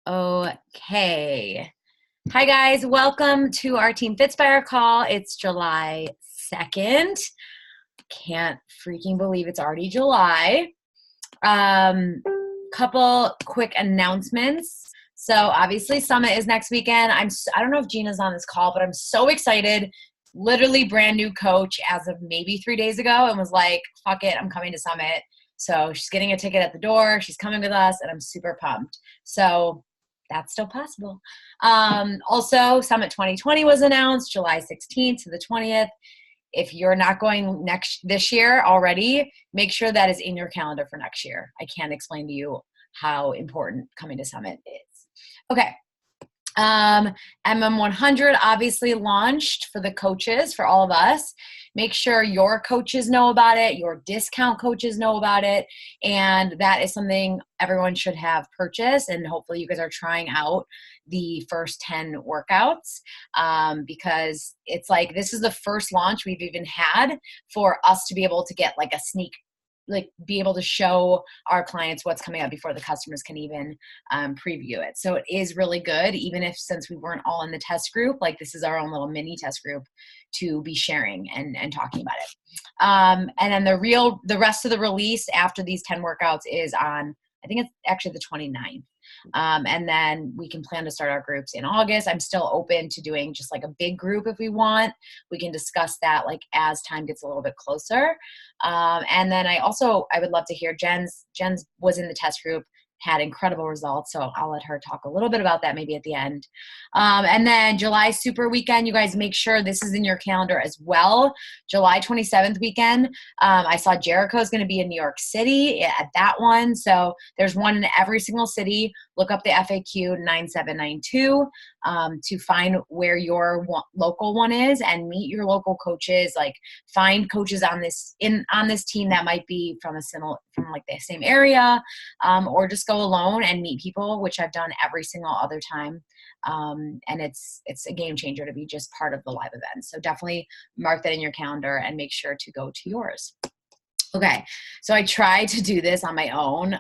Okay. Hi, guys. Welcome to our Team Fitspire call. It's July 2nd. Can't freaking believe it's already July. Couple quick announcements. So obviously Summit is next weekend. I don't know if Gina's on this call, but I'm so excited. Literally brand new coach as of maybe 3 days ago and was like, fuck it, I'm coming to Summit. So she's getting a ticket at the door. She's coming with us and I'm super pumped. So that's still possible. Also, Summit 2020 was announced July 16th to the 20th. If you're not going this year already, make sure that is in your calendar for next year. I can't explain to you how important coming to Summit is. Okay. MM100 obviously launched for the coaches, for all of us. Make sure your coaches know about it, your discount coaches know about it, and that is something everyone should have purchased, and hopefully you guys are trying out the first 10 workouts because it's like this is the first launch we've even had for us to be able to get like a sneak be able to show our clients what's coming up before the customers can even preview it. So it is really good, even if since we weren't all in the test group, like this is our own little mini test group to be sharing and talking about it. And then the rest of the release after these 10 workouts is on, I think it's actually the 29th. And then we can plan to start our groups in August. I'm still open to doing just like a big group if we want. We can discuss that like as time gets a little bit closer. And then I would love to hear Jen's was in the test group, had incredible results. So I'll let her talk a little bit about that maybe at the end. And then July Super Weekend, you guys make sure this is in your calendar as well. July 27th weekend. I saw Jericho is going to be in New York City at that one. So there's one in every single city. Look up the FAQ 9792 to find where your local one is and meet your local coaches. Like find coaches on this team that might be from like the same area, or just go alone and meet people, which I've done every single other time. And it's a game changer to be just part of the live event. So definitely mark that in your calendar and make sure to go to yours. Okay, so I tried to do this on my own,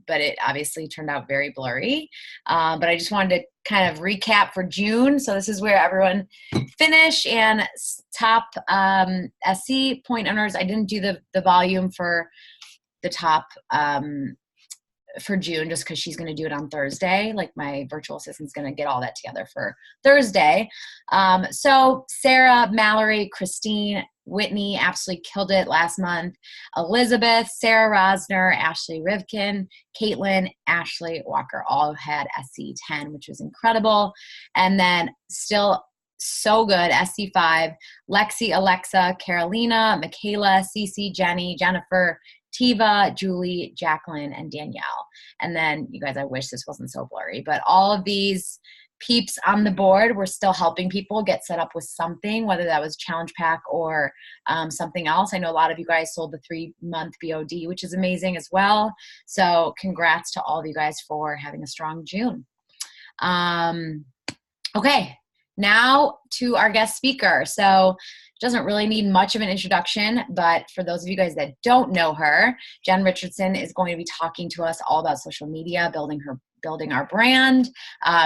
but it obviously turned out very blurry. But I just wanted to kind of recap for June. So this is where everyone finished and top SC point earners. I didn't do the volume for the top for June just because she's going to do it on Thursday. Like my virtual assistant's going to get all that together for Thursday. So Sarah, Mallory, Christine, Whitney absolutely killed it last month. Elizabeth, Sarah Rosner, Ashley Rivkin, Caitlin, Ashley Walker all had SC10, which was incredible. And then still so good, SC5, Lexi, Alexa, Carolina, Michaela, Cece, Jenny, Jennifer, Tiva, Julie, Jacqueline, and Danielle. And then you guys, I wish this wasn't so blurry, but all of these peeps on the board, we're still helping people get set up with something, whether that was challenge pack or something else. I know a lot of you guys sold the 3-month BOD, which is amazing as well. So congrats to all of you guys for having a strong June. Okay, now to our guest speaker. So doesn't really need much of an introduction, but for those of you guys that don't know her, Jenn Richardson is going to be talking to us all about social media, building our brand.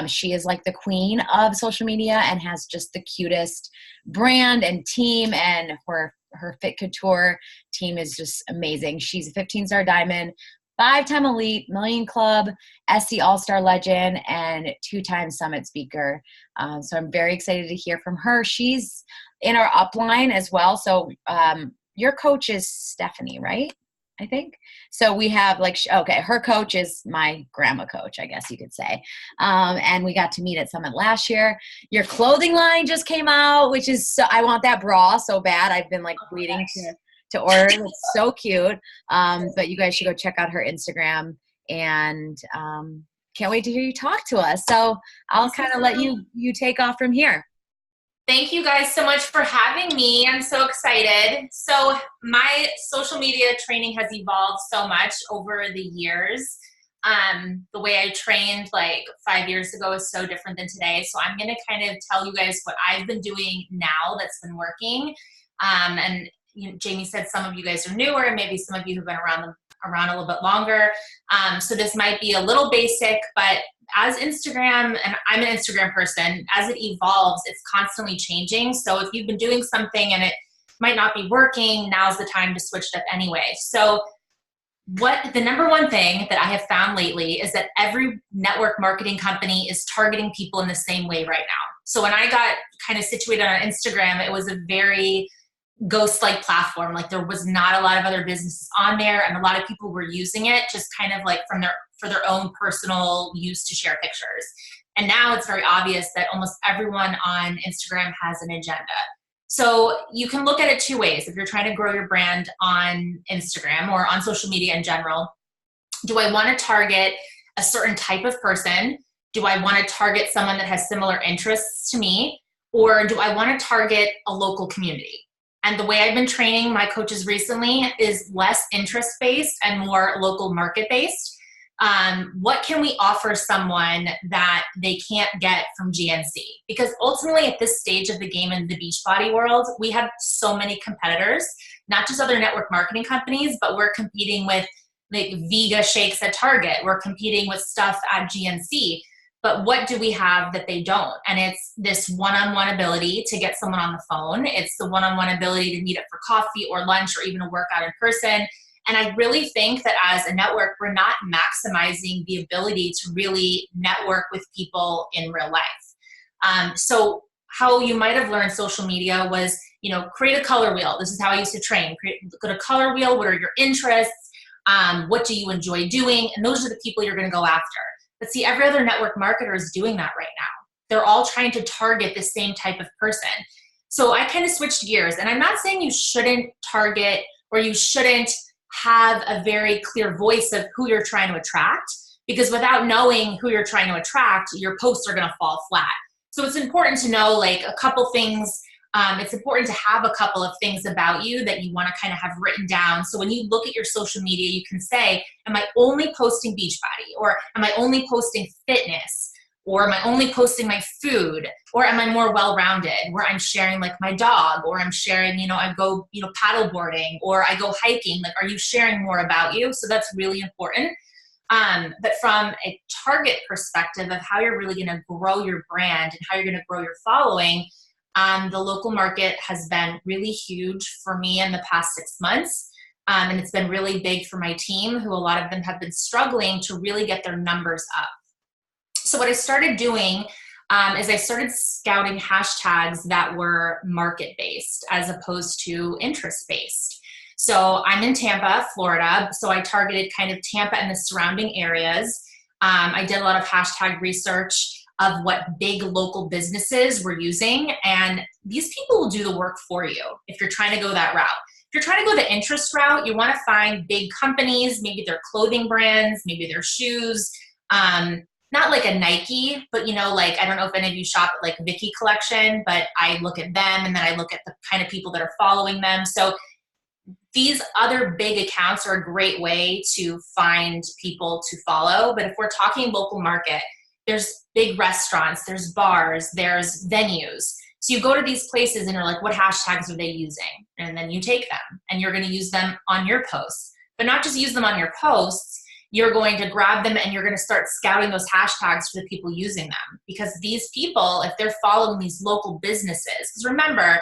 She is like the queen of social media and has just the cutest brand and team, and her Fit Couture team is just amazing. She's a 15-star diamond, 5-time elite, Million Club, SC All-Star legend, and 2-time Summit speaker. So I'm very excited to hear from her. She's in our upline as well. So your coach is Stephanie, right? I think. So we have her coach is my grandma coach, I guess you could say. And we got to meet at Summit last year. Your clothing line just came out, which is I want that bra so bad. I've been waiting to order. It's so cute. But you guys should go check out her Instagram and can't wait to hear you talk to us. So I'll kind of let you take off from here. Thank you guys so much for having me. I'm so excited. So my social media training has evolved so much over the years. The way I trained 5 years ago is so different than today. So I'm going to kind of tell you guys what I've been doing now that's been working. And Jamie said some of you guys are newer, and maybe some of you have been around a little bit longer. So this might be a little basic, but as Instagram, and I'm an Instagram person, as it evolves, it's constantly changing. So if you've been doing something and it might not be working, now's the time to switch it up anyway. So what the number one thing that I have found lately is that every network marketing company is targeting people in the same way right now. So when I got kind of situated on Instagram, it was a very ghost-like platform. Like there was not a lot of other businesses on there, and a lot of people were using it just kind of like for their own personal use to share pictures. And now it's very obvious that almost everyone on Instagram has an agenda. So you can look at it two ways. If you're trying to grow your brand on Instagram or on social media in general, do I want to target a certain type of person? Do I want to target someone that has similar interests to me? Or do I want to target a local community? And the way I've been training my coaches recently is less interest-based and more local market-based. What can we offer someone that they can't get from GNC? Because ultimately at this stage of the game in the Beachbody world, we have so many competitors, not just other network marketing companies, but we're competing with like Vega shakes at Target. We're competing with stuff at GNC. But what do we have that they don't? And it's this one-on-one ability to get someone on the phone. It's the one-on-one ability to meet up for coffee or lunch or even a workout in person. And I really think that as a network, we're not maximizing the ability to really network with people in real life. So how you might have learned social media was, create a color wheel. This is how I used to train. Go to color wheel. What are your interests? What do you enjoy doing? And those are the people you're going to go after. But see, every other network marketer is doing that right now. They're all trying to target the same type of person. So I kind of switched gears. And I'm not saying you shouldn't target or you shouldn't have a very clear voice of who you're trying to attract, because without knowing who you're trying to attract, your posts are going to fall flat. So it's important to know like a couple things. It's important to have a couple of things about you that you want to kind of have written down. So when you look at your social media, you can say, am I only posting Beachbody? Or am I only posting fitness? Or am I only posting my food? Or am I more well-rounded where I'm sharing like my dog, or I'm sharing, I go, paddle boarding, or I go hiking? Like, are you sharing more about you? So that's really important. But from a target perspective of how you're really going to grow your brand and how you're going to grow your following, the local market has been really huge for me in the past 6 months. And it's been really big for my team, who a lot of them have been struggling to really get their numbers up. So what I started doing is I started scouting hashtags that were market-based as opposed to interest-based. So I'm in Tampa, Florida, so I targeted kind of Tampa and the surrounding areas. I did a lot of hashtag research of what big local businesses were using, and these people will do the work for you if you're trying to go that route. If you're trying to go the interest route, you want to find big companies, maybe their clothing brands, maybe their shoes, not like a Nike, but like, I don't know if any of you shop at like Vicky Collection, but I look at them and then I look at the kind of people that are following them. So these other big accounts are a great way to find people to follow. But if we're talking local market, there's big restaurants, there's bars, there's venues. So you go to these places and you're like, what hashtags are they using? And then you take them and you're going to use them on your posts, but not just use them on your posts. You're going to grab them and you're going to start scouting those hashtags for the people using them. Because these people, if they're following these local businesses, because remember,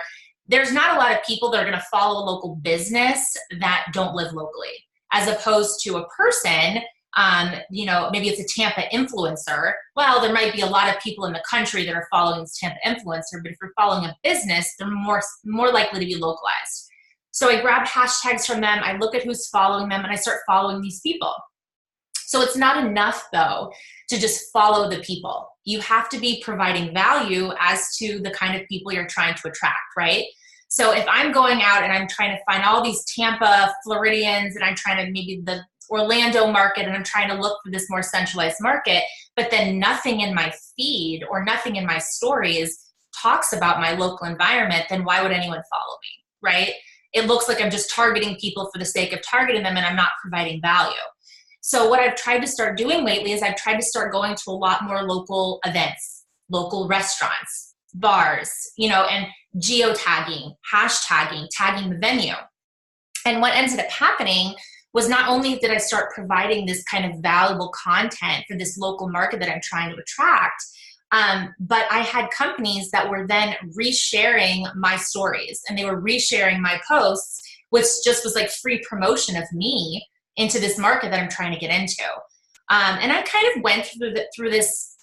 there's not a lot of people that are going to follow a local business that don't live locally, as opposed to a person, maybe it's a Tampa influencer. Well, there might be a lot of people in the country that are following this Tampa influencer, but if you're following a business, they're more likely to be localized. So I grab hashtags from them, I look at who's following them, and I start following these people. So it's not enough, though, to just follow the people. You have to be providing value as to the kind of people you're trying to attract, right? So if I'm going out and I'm trying to find all these Tampa Floridians and I'm trying to maybe the Orlando market and I'm trying to look for this more centralized market, but then nothing in my feed or nothing in my stories talks about my local environment, then why would anyone follow me, right? It looks like I'm just targeting people for the sake of targeting them and I'm not providing value. So what I've tried to start doing lately is I've tried to start going to a lot more local events, local restaurants, bars, and geotagging, hashtagging, tagging the venue. And what ended up happening was not only did I start providing this kind of valuable content for this local market that I'm trying to attract, but I had companies that were then resharing my stories, and they were resharing my posts, which just was like free promotion of me into this market that I'm trying to get into. And I kind of went through this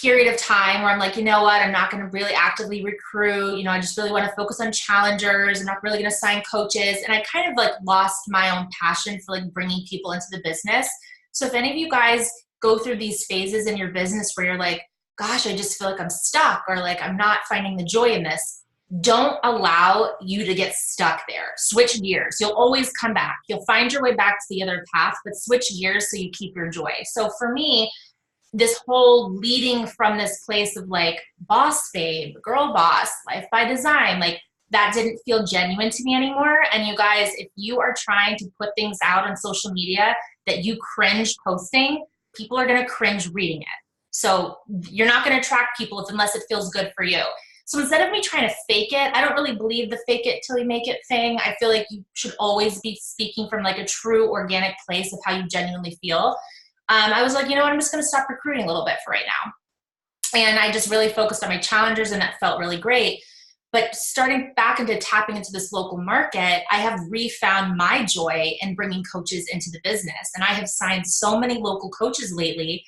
period of time where I'm like, you know what, I'm not going to really actively recruit. You know, I just really want to focus on challengers. I'm not really going to sign coaches. And I kind of like lost my own passion for like bringing people into the business. So if any of you guys go through these phases in your business where you're like, gosh, I just feel like I'm stuck, or like I'm not finding the joy in this, don't allow you to get stuck there. Switch gears. You'll always come back. You'll find your way back to the other path, but switch gears so you keep your joy. So for me, this whole leading from this place of like boss babe, girl boss, life by design, like that didn't feel genuine to me anymore. And you guys, if you are trying to put things out on social media that you cringe posting, people are going to cringe reading it. So you're not going to attract people unless it feels good for you. So instead of me trying to fake it, I don't really believe the fake it till you make it thing. I feel like you should always be speaking from like a true organic place of how you genuinely feel. I was like, you know what, I'm just going to stop recruiting a little bit for right now. And I just really focused on my challengers, and that felt really great. But starting back into tapping into this local market, I have refound my joy in bringing coaches into the business. And I have signed so many local coaches lately.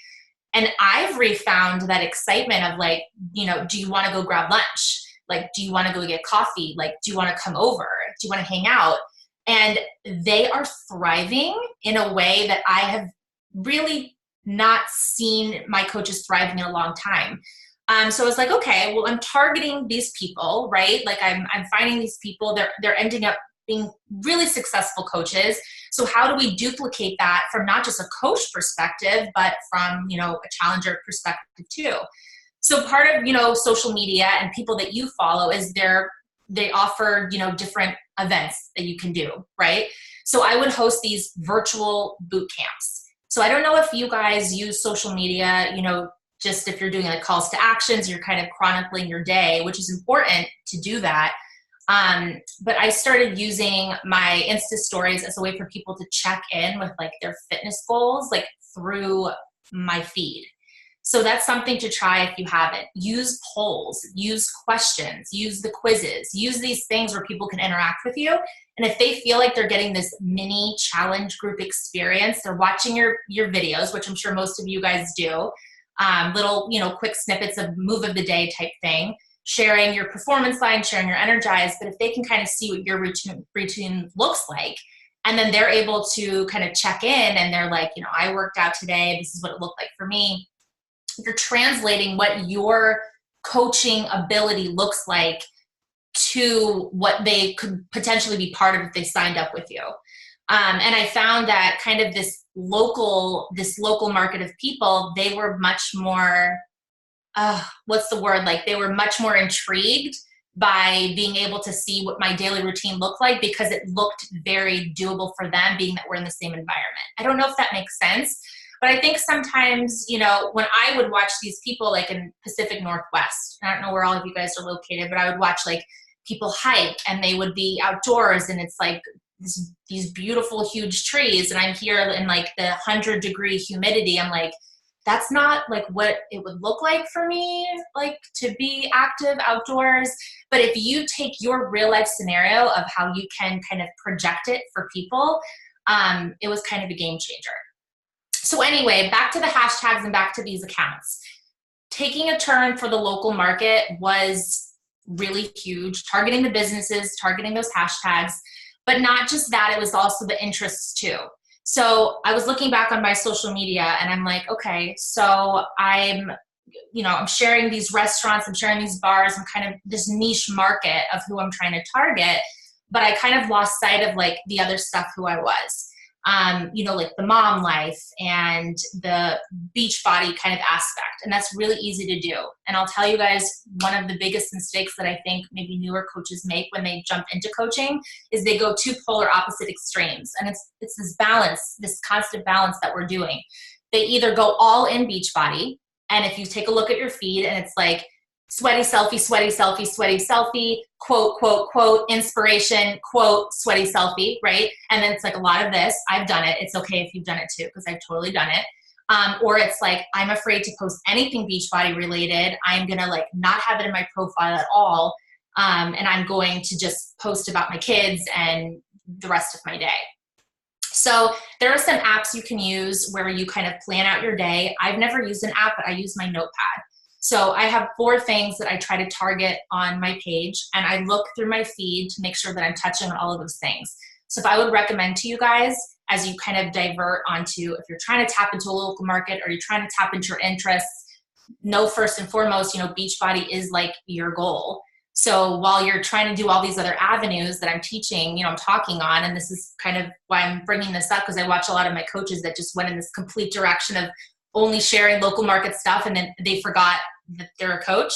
And I've refound that excitement of like, you know, do you want to go grab lunch? Like, do you want to go get coffee? Like, do you want to come over? Do you want to hang out? And they are thriving in a way that I have really not seen my coaches thriving in a long time. So I was like, okay, well, I'm targeting these people, right? Like I'm finding these people, they're ending up being really successful coaches. So how do we duplicate that from not just a coach perspective, but from, you know, a challenger perspective too? So part of, you know, social media and people that you follow is they offer, you know, different events that you can do, right? So I would host these virtual boot camps. So I don't know if you guys use social media, you know, just if you're doing like calls to actions, you're kind of chronicling your day, which is important to do that. But I started using my Insta stories as a way for people to check in with like their fitness goals, like through my feed. So that's something to try if you haven't. Use polls, use questions, use the quizzes, use these things where people can interact with you. And if they feel like they're getting this mini challenge group experience, they're watching your videos, which I'm sure most of you guys do, little, you know, quick snippets of move of the day type thing, sharing your performance line, sharing your energize. But if they can kind of see what your routine looks like, and then they're able to kind of check in and they're like, you know, I worked out today, this is what it looked like for me. You're translating what your coaching ability looks like to what they could potentially be part of if they signed up with you. And I found that kind of this local market of people, they were much more, what's the word? Like they were much more intrigued by being able to see what my daily routine looked like because it looked very doable for them, being that we're in the same environment. I don't know if that makes sense, but I think sometimes, you know, when I would watch these people like in Pacific Northwest, I don't know where all of you guys are located, but I would watch like people hike and they would be outdoors and it's like these beautiful huge trees, and I'm here in like the 100-degree humidity. I'm like, that's not like what it would look like for me, like to be active outdoors. But if you take your real life scenario of how you can kind of project it for people, it was kind of a game changer. So anyway, back to the hashtags and back to these accounts. Taking a turn for the local market was really huge, targeting the businesses, targeting those hashtags, but not just that, it was also the interests too. So I was looking back on my social media and I'm like, okay, so I'm sharing these restaurants, I'm sharing these bars, I'm kind of this niche market of who I'm trying to target, but I kind of lost sight of like the other stuff, who I was. Like the mom life and the beach body kind of aspect. And that's really easy to do. And I'll tell you guys, one of the biggest mistakes that I think maybe newer coaches make when they jump into coaching is they go two polar opposite extremes. And it's this balance, this constant balance that we're doing. They either go all in beach body. And if you take a look at your feed and it's like sweaty selfie, sweaty selfie, sweaty selfie, quote, quote, quote, inspiration, quote, sweaty selfie, right? And then it's like a lot of this. I've done it. It's okay if you've done it too, because I've totally done it. Or it's like, I'm afraid to post anything Beachbody related. I'm going to like not have it in my profile at all. And I'm going to just post about my kids and the rest of my day. So there are some apps you can use where you kind of plan out your day. I've never used an app, but I use my notepad. So I have 4 things that I try to target on my page, and I look through my feed to make sure that I'm touching on all of those things. So if I would recommend to you guys, as you kind of divert onto, if you're trying to tap into a local market or you're trying to tap into your interests, know first and foremost, Beachbody is like your goal. So while you're trying to do all these other avenues that I'm teaching, I'm talking on, and this is kind of why I'm bringing this up, because I watch a lot of my coaches that just went in this complete direction of only sharing local market stuff, and then they forgot that they're a coach.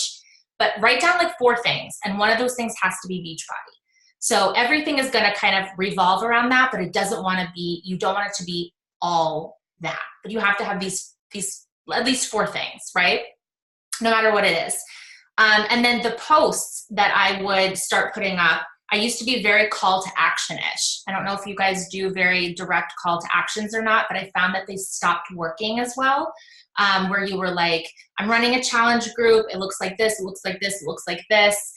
But write down like 4 things, and one of those things has to be Beachbody. So everything is going to kind of revolve around that, but it doesn't want to be, you don't want it to be all that, but you have to have these at least 4 things, right? No matter what it is. And then the posts that I would start putting up, I used to be very call to action-ish. I don't know if you guys do very direct call to actions or not, but I found that they stopped working as well. Where you were like, I'm running a challenge group. It looks like this, it looks like this, it looks like this.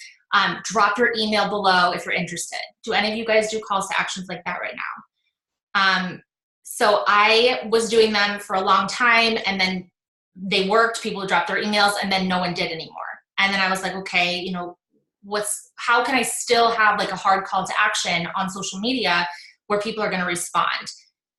Drop your email below if you're interested. Do any of you guys do calls to actions like that right now? So I was doing them for a long time, and then they worked. People dropped their emails, and then no one did anymore. And then I was like, okay, how can I still have like a hard call to action on social media where people are going to respond?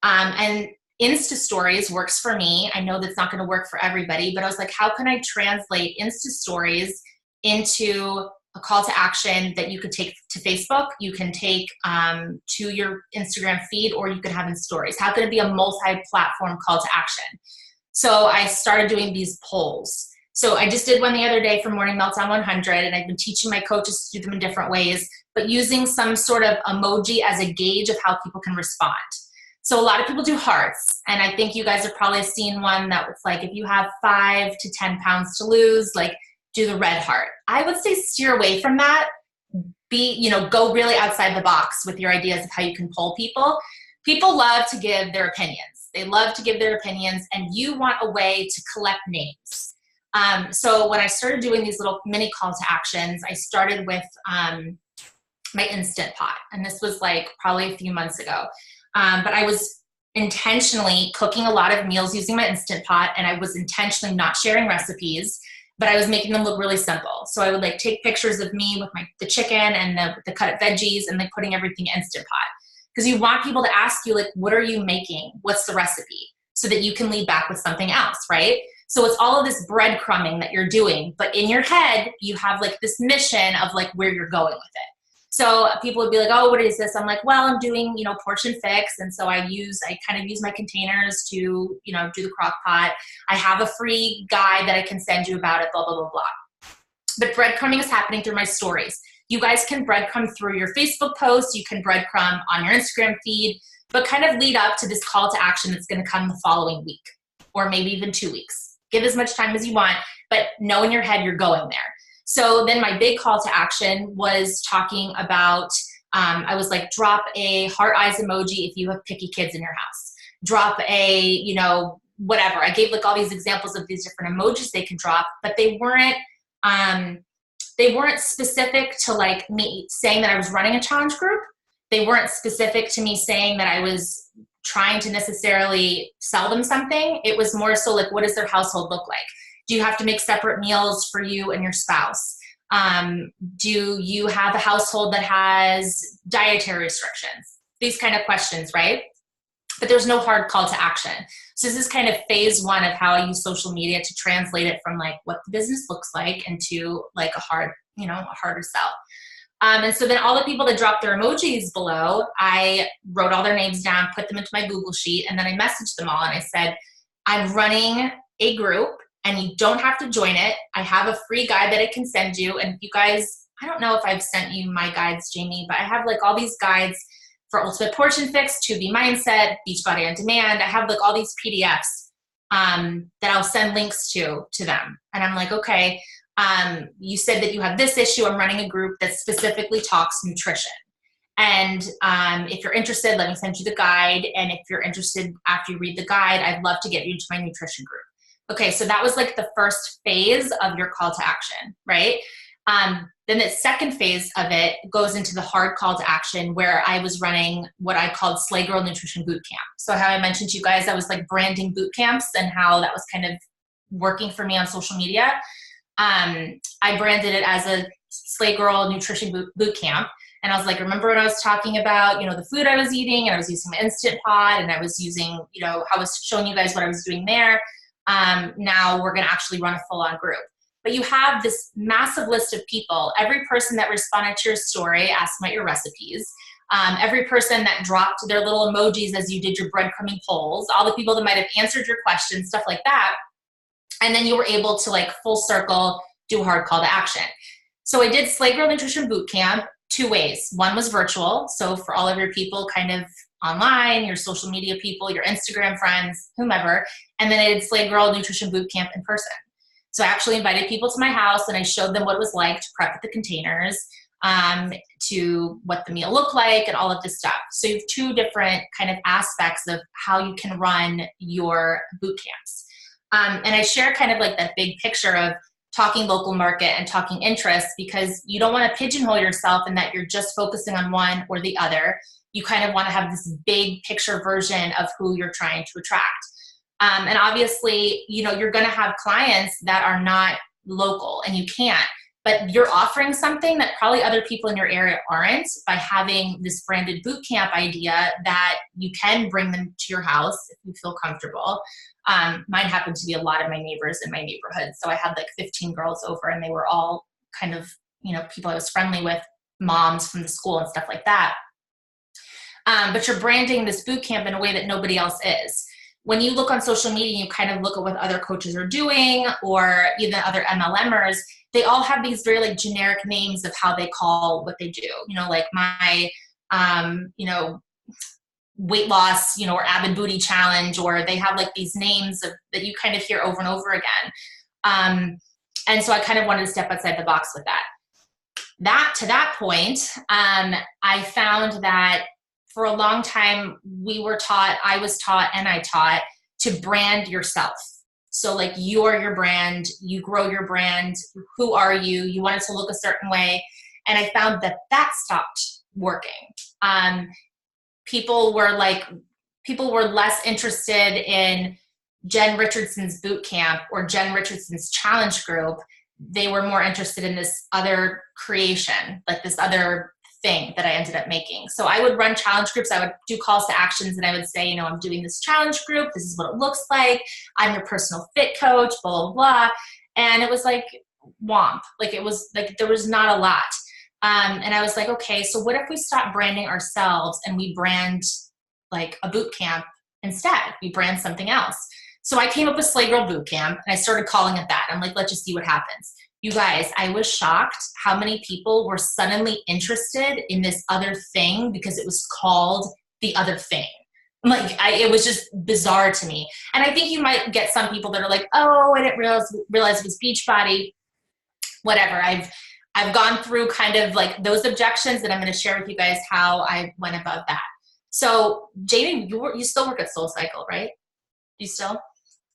And Insta stories works for me. I know that's not going to work for everybody, but I was like, how can I translate Insta stories into a call to action that you could take to Facebook, you can take to your Instagram feed, or you could have in stories? How can it be a multi-platform call to action? So I started doing these polls. So I just did one the other day for Morning Meltdown 100, and I've been teaching my coaches to do them in different ways, but using some sort of emoji as a gauge of how people can respond. So a lot of people do hearts, and I think you guys have probably seen one that was like, if you have 5 to 10 pounds to lose, like do the red heart. I would say steer away from that. Go really outside the box with your ideas of how you can poll people. People love to give their opinions. They love to give their opinions, and you want a way to collect names. So when I started doing these little mini call to actions, I started with my Instant Pot. And this was like probably a few months ago. But I was intentionally cooking a lot of meals using my Instant Pot, and I was intentionally not sharing recipes, but I was making them look really simple. So I would like take pictures of me with the chicken and the cut up veggies, and like putting everything in Instant Pot. Because you want people to ask you, like, what are you making? What's the recipe? So that you can lead back with something else, right? So it's all of this breadcrumbing that you're doing, but in your head, you have like this mission of like where you're going with it. So people would be like, oh, what is this? I'm like, well, I'm doing, portion fix. And so I kind of use my containers to, do the crock pot. I have a free guide that I can send you about it, blah, blah, blah, blah. But breadcrumbing is happening through my stories. You guys can breadcrumb through your Facebook posts. You can breadcrumb on your Instagram feed, but kind of lead up to this call to action that's going to come the following week, or maybe even 2 weeks. Give as much time as you want, but know in your head you're going there. So then my big call to action was talking about, I was like, drop a heart eyes emoji if you have picky kids in your house. Drop a, whatever. I gave like all these examples of these different emojis they could drop, but they weren't specific to like me saying that I was running a challenge group. They weren't specific to me saying that I was trying to necessarily sell them something. It was more so like, what does their household look like? Do you have to make separate meals for you and your spouse? Do you have a household that has dietary restrictions? These kind of questions, right? But there's no hard call to action. So this is kind of phase 1 of how I use social media to translate it from like what the business looks like into like a harder sell. And so then all the people that dropped their emojis below, I wrote all their names down, put them into my Google Sheet, and then I messaged them all and I said, I'm running a group and you don't have to join it. I have a free guide that I can send you. And you guys, I don't know if I've sent you my guides, Jamie, but I have like all these guides for Ultimate Portion Fix, 2B Mindset, Beachbody on Demand. I have like all these PDFs that I'll send links to them. And I'm like, okay, You said that you have this issue. I'm running a group that specifically talks nutrition. And if you're interested, let me send you the guide. And if you're interested after you read the guide, I'd love to get you into my nutrition group. Okay, so that was like the first phase of your call to action, right? Then the second phase of it goes into the hard call to action, where I was running what I called Slay Girl Nutrition Boot Camp. So how I mentioned to you guys, I was like branding boot camps and how that was kind of working for me on social media. I branded it as a Slay Girl Nutrition Boot Camp. And I was like, remember when I was talking about, the food I was eating, and I was using my Instant Pot, and I was using, I was showing you guys what I was doing there. Now we're going to actually run a full-on group. But you have this massive list of people. Every person that responded to your story asked about your recipes. Every person that dropped their little emojis as you did your breadcrumbing polls, all the people that might have answered your questions, stuff like that. And then you were able to like full circle do a hard call to action. So I did Slay Girl Nutrition Boot Camp 2 ways. One was virtual. So for all of your people kind of online, your social media people, your Instagram friends, whomever. And then I did Slay Girl Nutrition Boot Camp in person. So I actually invited people to my house and I showed them what it was like to prep the containers, to what the meal looked like and all of this stuff. So you have 2 different kind of aspects of how you can run your boot camps. And I share kind of like that big picture of talking local market and talking interests, because you don't want to pigeonhole yourself in that you're just focusing on one or the other. You kind of want to have this big picture version of who you're trying to attract. And obviously, you're going to have clients that are not local and you can't, but you're offering something that probably other people in your area aren't, by having this branded boot camp idea that you can bring them to your house if you feel comfortable. Mine happened to be a lot of my neighbors in my neighborhood. So I had like 15 girls over, and they were all kind of, people I was friendly with, moms from the school and stuff like that. But you're branding this boot camp in a way that nobody else is. When you look on social media, you kind of look at what other coaches are doing, or even other MLMers, they all have these very like generic names of how they call what they do. Like my, weight loss, or Avid Booty Challenge, or they have like these names that you kind of hear over and over again. And so I kind of wanted to step outside the box with that. To that point, I found that for a long time, I was taught to brand yourself. So like you're your brand, you grow your brand. Who are you? You want it to look a certain way. And I found that stopped working. People were less interested in Jenn Richardson's boot camp or Jenn Richardson's challenge group. They were more interested in this other creation, like this other thing that I ended up making. So I would run challenge groups. I would do calls to actions, and I would say, I'm doing this challenge group. This is what it looks like. I'm your personal fit coach, blah, blah, blah. And it was like womp. Like it was like, there was not a lot. And I was like, okay, so what if we stop branding ourselves and we brand like a boot camp instead? We brand something else. So I came up with Slay Girl Boot Camp, and I started calling it that. I'm like, let's just see what happens. You guys, I was shocked how many people were suddenly interested in this other thing because it was called the other thing. Like, it was just bizarre to me. And I think you might get some people that are like, oh, I didn't realize it was Beachbody. Whatever. I've gone through kind of like those objections, and I'm going to share with you guys how I went about that. So Jamie, you still work at SoulCycle, right? You still?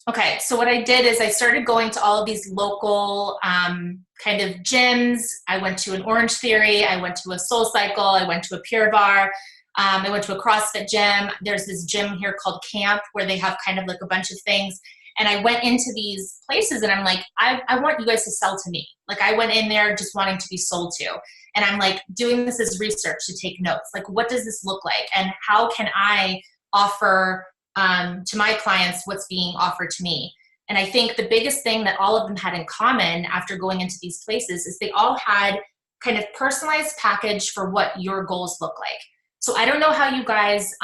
Okay, so what I did is I started going to all of these local kind of gyms. I went to an Orange Theory. I went to a SoulCycle. I went to a Pure Barre. I went to a CrossFit gym. There's this gym here called Camp where they have kind of like a bunch of things. And I went into these places and I'm like, I want you guys to sell to me. Like I went in there just wanting to be sold to. And I'm like doing this as research to take notes. Like, what does this look like? And how can I offer to my clients what's being offered to me? And I think the biggest thing that all of them had in common after going into these places is they all had kind of personalized package for what your goals look like. So I don't know how you guys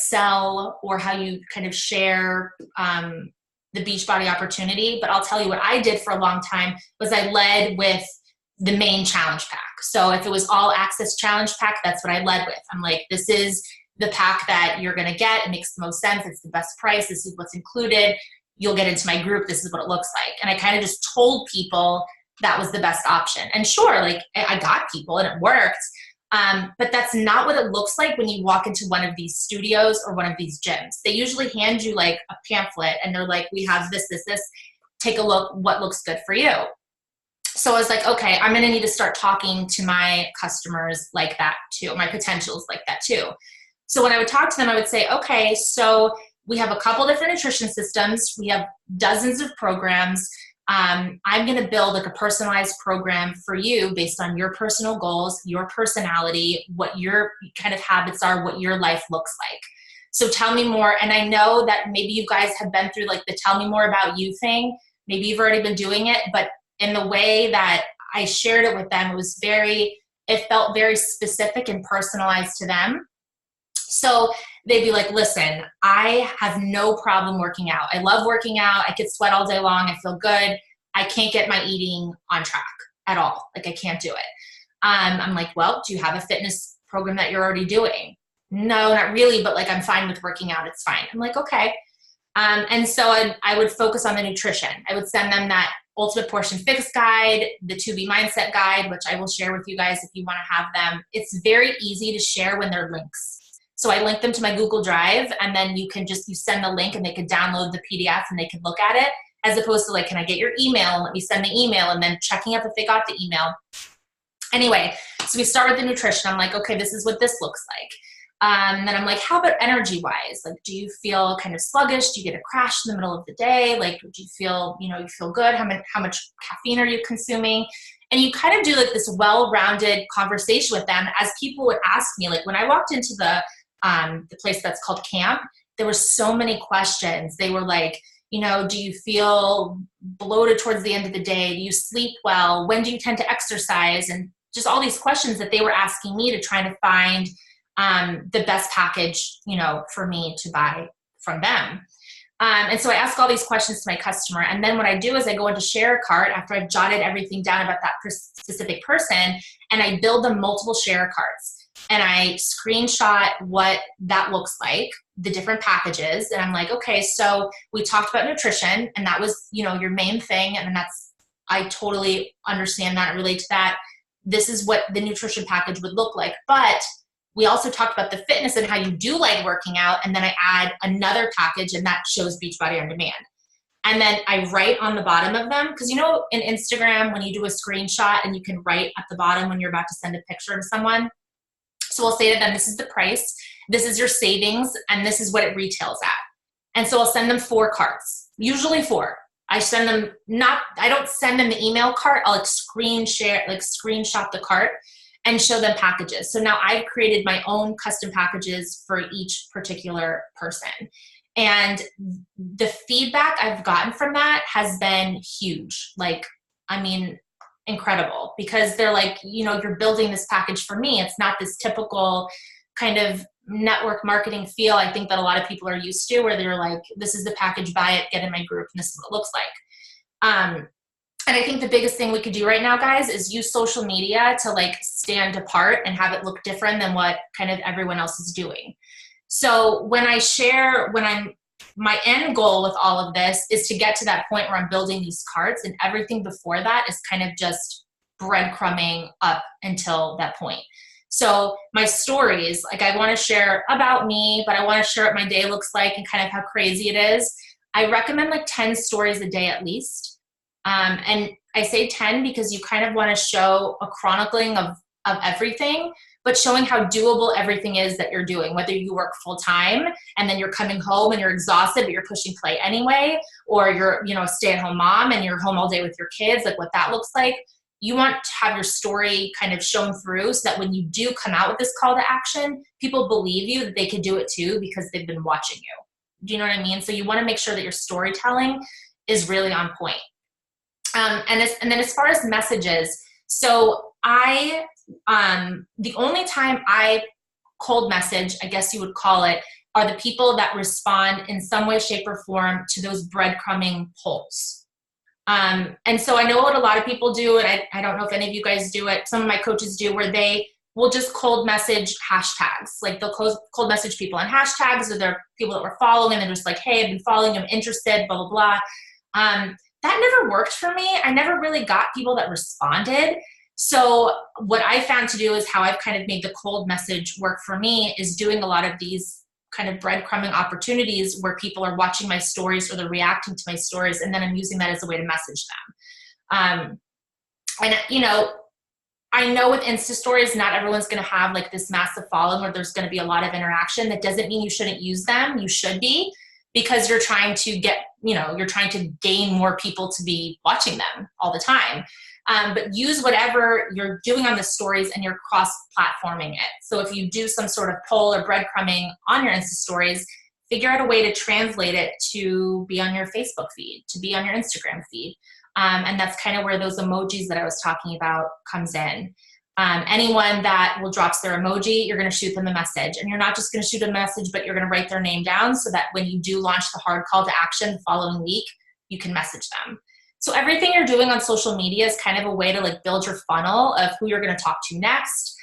sell or how you kind of share the Beachbody opportunity, but I'll tell you what I did for a long time was I led with the main challenge pack. So if it was all access challenge pack, that's what I led with. I'm like, this is the pack that you're going to get. It makes the most sense. It's the best price. This is what's included. you'll get into my group. This is what it looks like. And I kind of just told people that was the best option. And sure, like I got people and it worked. But that's not what it looks like when you walk into one of these studios or one of these gyms. They usually hand you like a pamphlet and they're like, we have this. Take a look, what looks good for you. So I was like, okay, I'm going to need to start talking to my customers like that too, my potentials like that too. So when I would talk to them, I would say, okay, so we have a couple different nutrition systems. We have dozens of programs. I'm going to build like a personalized program for you based on your personal goals, your personality, what your kind of habits are, what your life looks like. So tell me more. And I know that maybe you guys have been through like the tell me more about you thing. Maybe you've already been doing it, but in the way that I shared it with them, it felt very specific and personalized to them. So they'd be like, listen, I have no problem working out. I love working out. I could sweat all day long. I feel good. I can't get my eating on track at all. Like I can't do it. I'm like, well, do you have a fitness program that you're already doing? No, not really, but like I'm fine with working out. It's fine. I'm like, okay. And so I would focus on the nutrition. I would send them that Ultimate Portion Fix guide, the 2B Mindset guide, which I will share with you guys if you want to have them. It's very easy to share when they're links. So I link them to my Google Drive, and then you send the link and they could download the PDF and they could look at it, as opposed to like, can I get your email? Let me send the email, and then checking up if they got the email. Anyway, so we start with the nutrition. I'm like, okay, this is what this looks like. Then I'm like, how about energy-wise? Like, do you feel kind of sluggish? Do you get a crash in the middle of the day? Like, do you feel, you feel good? How much caffeine are you consuming? And you kind of do like this well-rounded conversation with them, as people would ask me. Like when I walked into the place that's called camp, there were so many questions. They were like, do you feel bloated towards the end of the day? Do you sleep well? When do you tend to exercise? And just all these questions that they were asking me to try to find the best package, for me to buy from them. And so I ask all these questions to my customer. And then what I do is I go into share a cart after I've jotted everything down about that specific person, and I build them multiple share carts. And I screenshot what that looks like, the different packages. And I'm like, okay, so we talked about nutrition, and that was, your main thing. And I totally understand that and relate to that. This is what the nutrition package would look like. But we also talked about the fitness and how you do like working out. And then I add another package, and that shows Beachbody On Demand. And then I write on the bottom of them, because in Instagram, when you do a screenshot and you can write at the bottom when you're about to send a picture to someone. So I'll say to them, this is the price, this is your savings, and this is what it retails at. And so I'll send them 4 carts, usually 4. I don't send them the email cart. I'll screenshot the cart and show them packages. So now I've created my own custom packages for each particular person. And the feedback I've gotten from that has been huge. Incredible, because they're like, you're building this package for me. It's not this typical kind of network marketing feel I think that a lot of people are used to, where they're like, this is the package, buy it, get in my group, and this is what it looks like. And I think the biggest thing we could do right now, guys, is use social media to stand apart and have it look different than what kind of everyone else is doing. So my end goal with all of this is to get to that point where I'm building these carts, and everything before that is kind of just breadcrumbing up until that point. So my stories, I want to share about me, but I want to share what my day looks like and kind of how crazy it is. I recommend 10 stories a day at least. And I say 10 because you kind of want to show a chronicling of everything, but showing how doable everything is that you're doing, whether you work full time and then you're coming home and you're exhausted, but you're pushing play anyway, or you're, a stay-at-home mom and you're home all day with your kids, what that looks like. You want to have your story kind of shown through so that when you do come out with this call to action, people believe you that they can do it too because they've been watching you. Do you know what I mean? So you want to make sure that your storytelling is really on point. And then as far as messages, so the only time I cold message, I guess you would call it, are the people that respond in some way, shape, or form to those breadcrumbing polls. And so I know what a lot of people do, and I don't know if any of you guys do it. Some of my coaches do, where they will just cold message hashtags. Like they'll cold message people on hashtags, or they're people that we're following and they're just like, hey, I've been following, I'm interested, blah, blah, blah. That never worked for me. I never really got people that responded. So what I found to do is how I've kind of made the cold message work for me is doing a lot of these kind of breadcrumbing opportunities where people are watching my stories or they're reacting to my stories, and then I'm using that as a way to message them. And, you know, I know with Insta stories, not everyone's going to have like this massive following where there's going to be a lot of interaction. That doesn't mean you shouldn't use them. You should be, because you're trying to get, you know, you're trying to gain more people to be watching them all the time. But use whatever you're doing on the stories and you're cross-platforming it. So if you do some sort of poll or breadcrumbing on your Insta stories, figure out a way to translate it to be on your Facebook feed, to be on your Instagram feed. And that's kind of where those emojis that I was talking about comes in. Anyone that will drops their emoji, you're going to shoot them a message. And you're not just going to shoot a message, but you're going to write their name down so that when you do launch the hard call to action the following week, you can message them. So everything you're doing on social media is kind of a way to like build your funnel of who you're going to talk to next,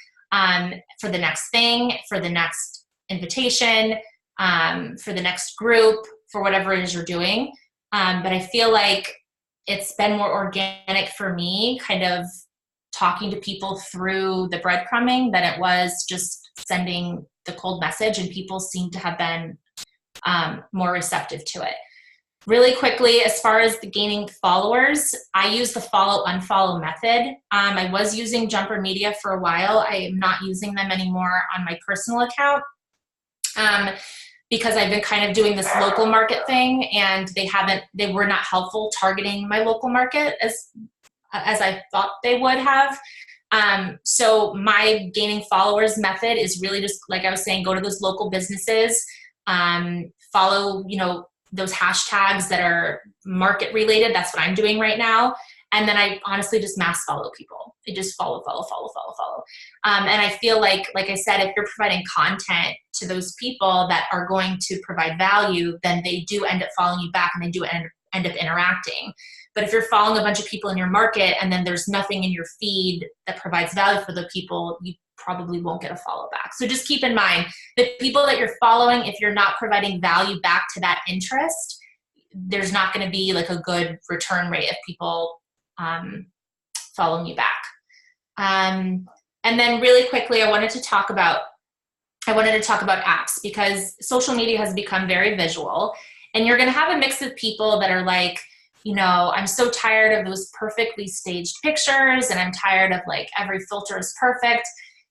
for the next thing, for the next invitation, for the next group, for whatever it is you're doing. But I feel like it's been more organic for me kind of talking to people through the breadcrumbing than it was just sending the cold message, and people seem to have been more receptive to it. Really quickly, as far as the gaining followers, I use the follow-unfollow method. I was using Jumper Media for a while. I am not using them anymore on my personal account because I've been kind of doing this local market thing, and they were not helpful targeting my local market as I thought they would have. So my gaining followers method is really just, like I was saying, go to those local businesses, follow, you know, those hashtags that are market related. That's what I'm doing right now. And then I honestly just mass follow people. I just follow. And I feel like I said, if you're providing content to those people that are going to provide value, then they do end up following you back, and they do end up interacting. But if you're following a bunch of people in your market and then there's nothing in your feed that provides value for the people, you probably won't get a follow back. So just keep in mind, the people that you're following, if you're not providing value back to that interest, there's not going to be like a good return rate of people following you back. And then really quickly, I wanted to talk about apps, because social media has become very visual, and you're going to have a mix of people that are like, you know, I'm so tired of those perfectly staged pictures, and I'm tired of like every filter is perfect.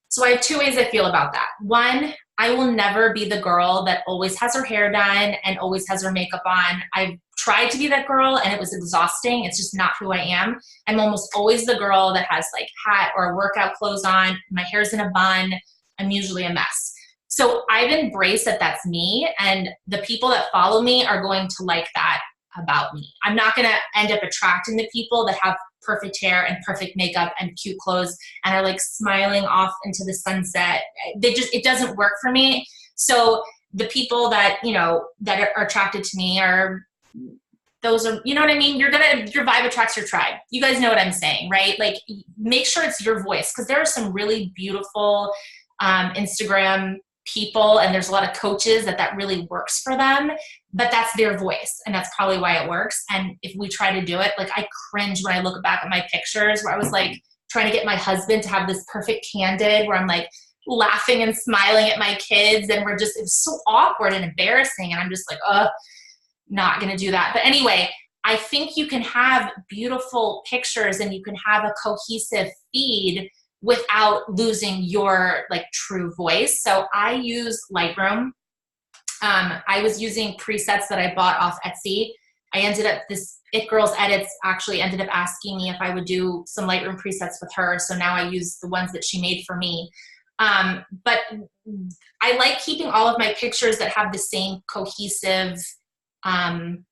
So I have two ways I feel about that. One, I will never be the girl that always has her hair done and always has her makeup on. I've tried to be that girl and it was exhausting. It's just not who I am. I'm almost always the girl that has like hat or workout clothes on. My hair's in a bun. I'm usually a mess. So I've embraced that that's me, and the people that follow me are going to like that about me. I'm not going to end up attracting the people that have perfect hair and perfect makeup and cute clothes and are like smiling off into the sunset. It doesn't work for me. So the people that, you know, that are attracted to me those are, you know what I mean? Your vibe attracts your tribe. You guys know what I'm saying, right? Like, make sure it's your voice, because there are some really beautiful Instagram people, and there's a lot of coaches that really works for them, but that's their voice, and that's probably why it works. And if we try to do it, like, I cringe when I look back at my pictures where I was like trying to get my husband to have this perfect candid where I'm like laughing and smiling at my kids, and it was so awkward and embarrassing, and I'm just like, not gonna do that. But anyway, I think you can have beautiful pictures and you can have a cohesive feed without losing your like true voice. So I use Lightroom. I was using presets that I bought off Etsy. This It Girls Edits actually ended up asking me if I would do some Lightroom presets with her. So now I use the ones that she made for me. But I like keeping all of my pictures that have the same cohesive, kind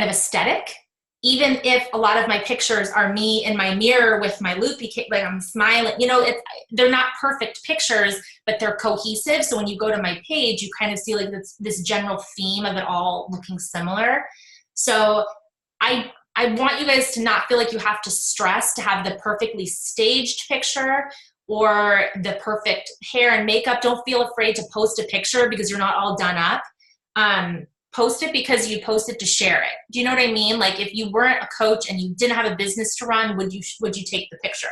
of aesthetic. Even if a lot of my pictures are me in my mirror with my loopy, like I'm smiling, they're not perfect pictures, but they're cohesive. So when you go to my page, you kind of see like this general theme of it all looking similar. So I want you guys to not feel like you have to stress to have the perfectly staged picture or the perfect hair and makeup, don't feel afraid to post a picture because you're not all done up. Post it because you post it to share it. Do you know what I mean? Like if you weren't a coach and you didn't have a business to run, would you take the picture?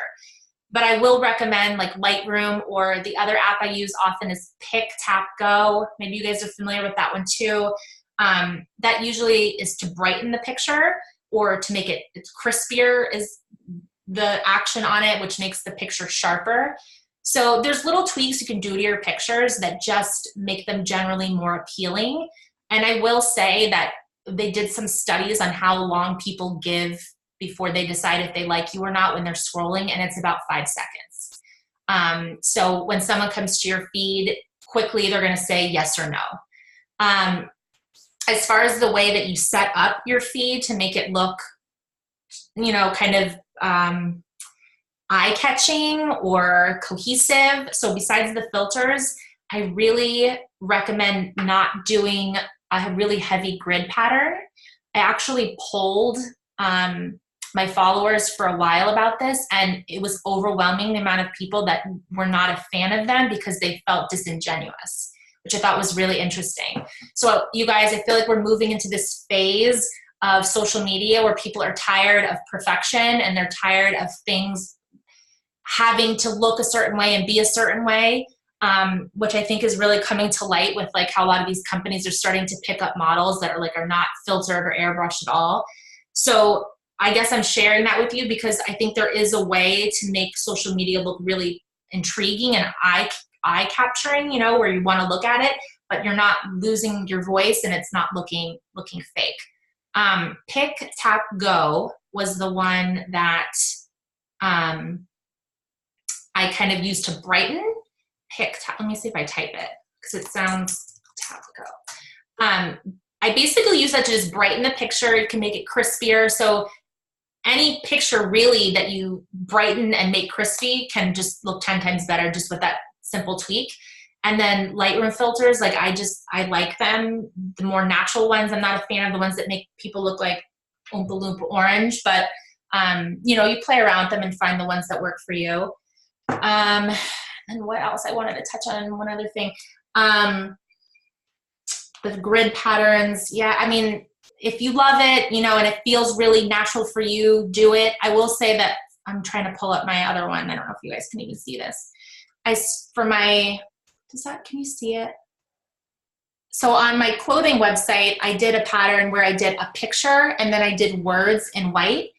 But I will recommend like Lightroom, or the other app I use often is Pick, Tap, Go. Maybe you guys are familiar with that one too. That usually is to brighten the picture or to make it crispier is the action on it, which makes the picture sharper. So there's little tweaks you can do to your pictures that just make them generally more appealing. And I will say that they did some studies on how long people give before they decide if they like you or not when they're scrolling, and it's about 5 seconds. So when someone comes to your feed, quickly they're going to say yes or no. As far as the way that you set up your feed to make it look, kind of eye-catching or cohesive, so besides the filters, I really recommend not doing a really heavy grid pattern. I actually polled my followers for a while about this, and it was overwhelming the amount of people that were not a fan of them because they felt disingenuous, which I thought was really interesting. So you guys, I feel like we're moving into this phase of social media where people are tired of perfection and they're tired of things having to look a certain way and be a certain way. Which I think is really coming to light with like how a lot of these companies are starting to pick up models that are not filtered or airbrushed at all. So I guess I'm sharing that with you because I think there is a way to make social media look really intriguing and eye capturing, where you want to look at it, but you're not losing your voice and it's not looking fake. Pick, Tap, Go was the one that I kind of used to brighten. Pick, tap, let me see if I type it because it sounds Tap, Go. I basically use that to just brighten the picture. It can make it crispier. So any picture really that you brighten and make crispy can just look 10 times better just with that simple tweak. And then Lightroom filters, I like them. The more natural ones, I'm not a fan of the ones that make people look like Oompa Loompa orange, but you play around with them and find the ones that work for you. And what else? I wanted to touch on one other thing. The grid patterns. Yeah, I mean, if you love it, and it feels really natural for you, do it. I will say that I'm trying to pull up my other one. I don't know if you guys can even see this. Can you see it? So on my clothing website, I did a pattern where I did a picture and then I did words in white.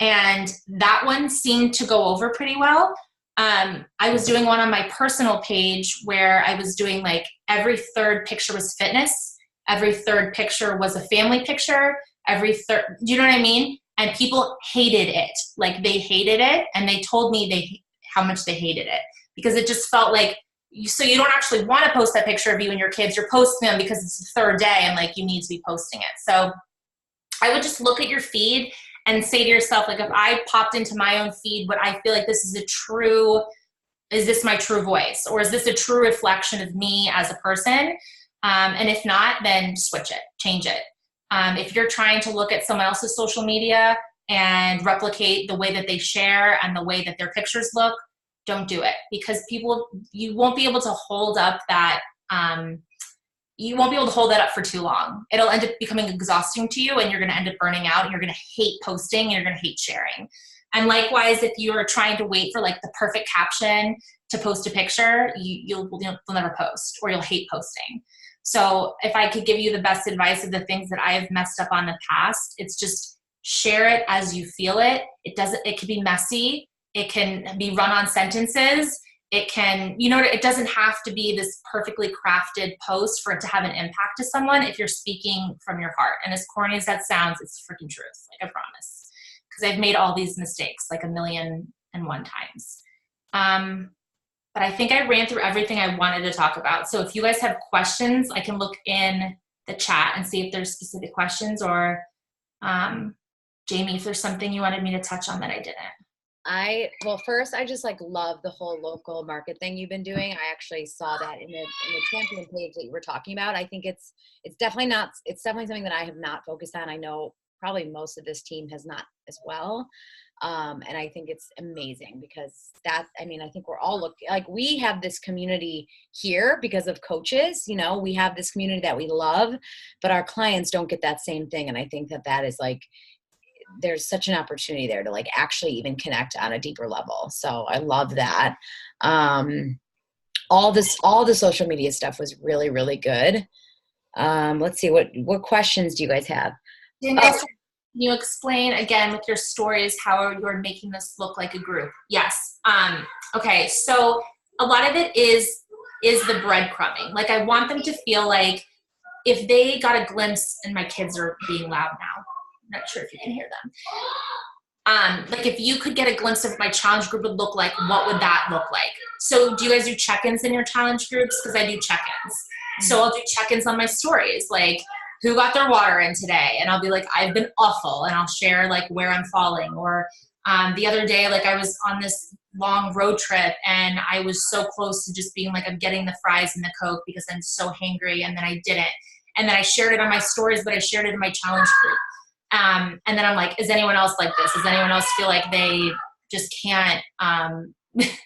And that one seemed to go over pretty well. I was doing one on my personal page where I was doing like every third picture was fitness. Every third picture was a family picture. Do you know what I mean? And people hated it. Like they hated it. And they told me how much they hated it because it just felt like, so you don't actually want to post that picture of you and your kids. You're posting them because it's the third day and like you need to be posting it. So I would just look at your feed and say to yourself, like if I popped into my own feed, would I feel like is this my true voice? Or is this a true reflection of me as a person? And if not, then switch it, change it. If you're trying to look at someone else's social media and replicate the way that they share and the way that their pictures look, don't do it because you won't be able to hold up that, you won't be able to hold that up for too long. It'll end up becoming exhausting to you and you're going to end up burning out and you're going to hate posting and you're going to hate sharing. And likewise, if you are trying to wait for like the perfect caption to post a picture, you'll never post or you'll hate posting. So if I could give you the best advice of the things that I have messed up on in the past, it's just share it as you feel it. It can be messy. It can be run-on sentences. It can, it doesn't have to be this perfectly crafted post for it to have an impact to someone if you're speaking from your heart. And as corny as that sounds, it's freaking truth, like I promise. Because I've made all these mistakes like 1,000,001 times. But I think I ran through everything I wanted to talk about. So if you guys have questions, I can look in the chat and see if there's specific questions or Jamie, if there's something you wanted me to touch on that I didn't. First, I just love the whole local market thing you've been doing. I actually saw that in the champion page that you were talking about. I think it's definitely something that I have not focused on. I know probably most of this team has not as well. And I think it's amazing because I think we're all like, we have this community here because of coaches, we have this community that we love, but our clients don't get that same thing. And I think that is like, there's such an opportunity there to like actually even connect on a deeper level. So I love that. All the social media stuff was really, really good. Let's see, what questions do you guys have? Can you explain again with your stories how you're making this look like a group? Yes. Okay. So a lot of it is the breadcrumbing. Like I want them to feel like if they got a glimpse, and my kids are being loud now. I'm not sure if you can hear them. Like if you could get a glimpse of what my challenge group would look like, what would that look like? So do you guys do check-ins in your challenge groups? Because I do check-ins. So I'll do check-ins on my stories, like who got their water in today? And I'll be like, I've been awful. And I'll share like where I'm falling. Or the other day, like I was on this long road trip and I was so close to just being like, I'm getting the fries and the Coke because I'm so hangry. And then I didn't. And then I shared it on my stories, but I shared it in my challenge group. And then I'm like, is anyone else like this? Does anyone else feel like they just can't,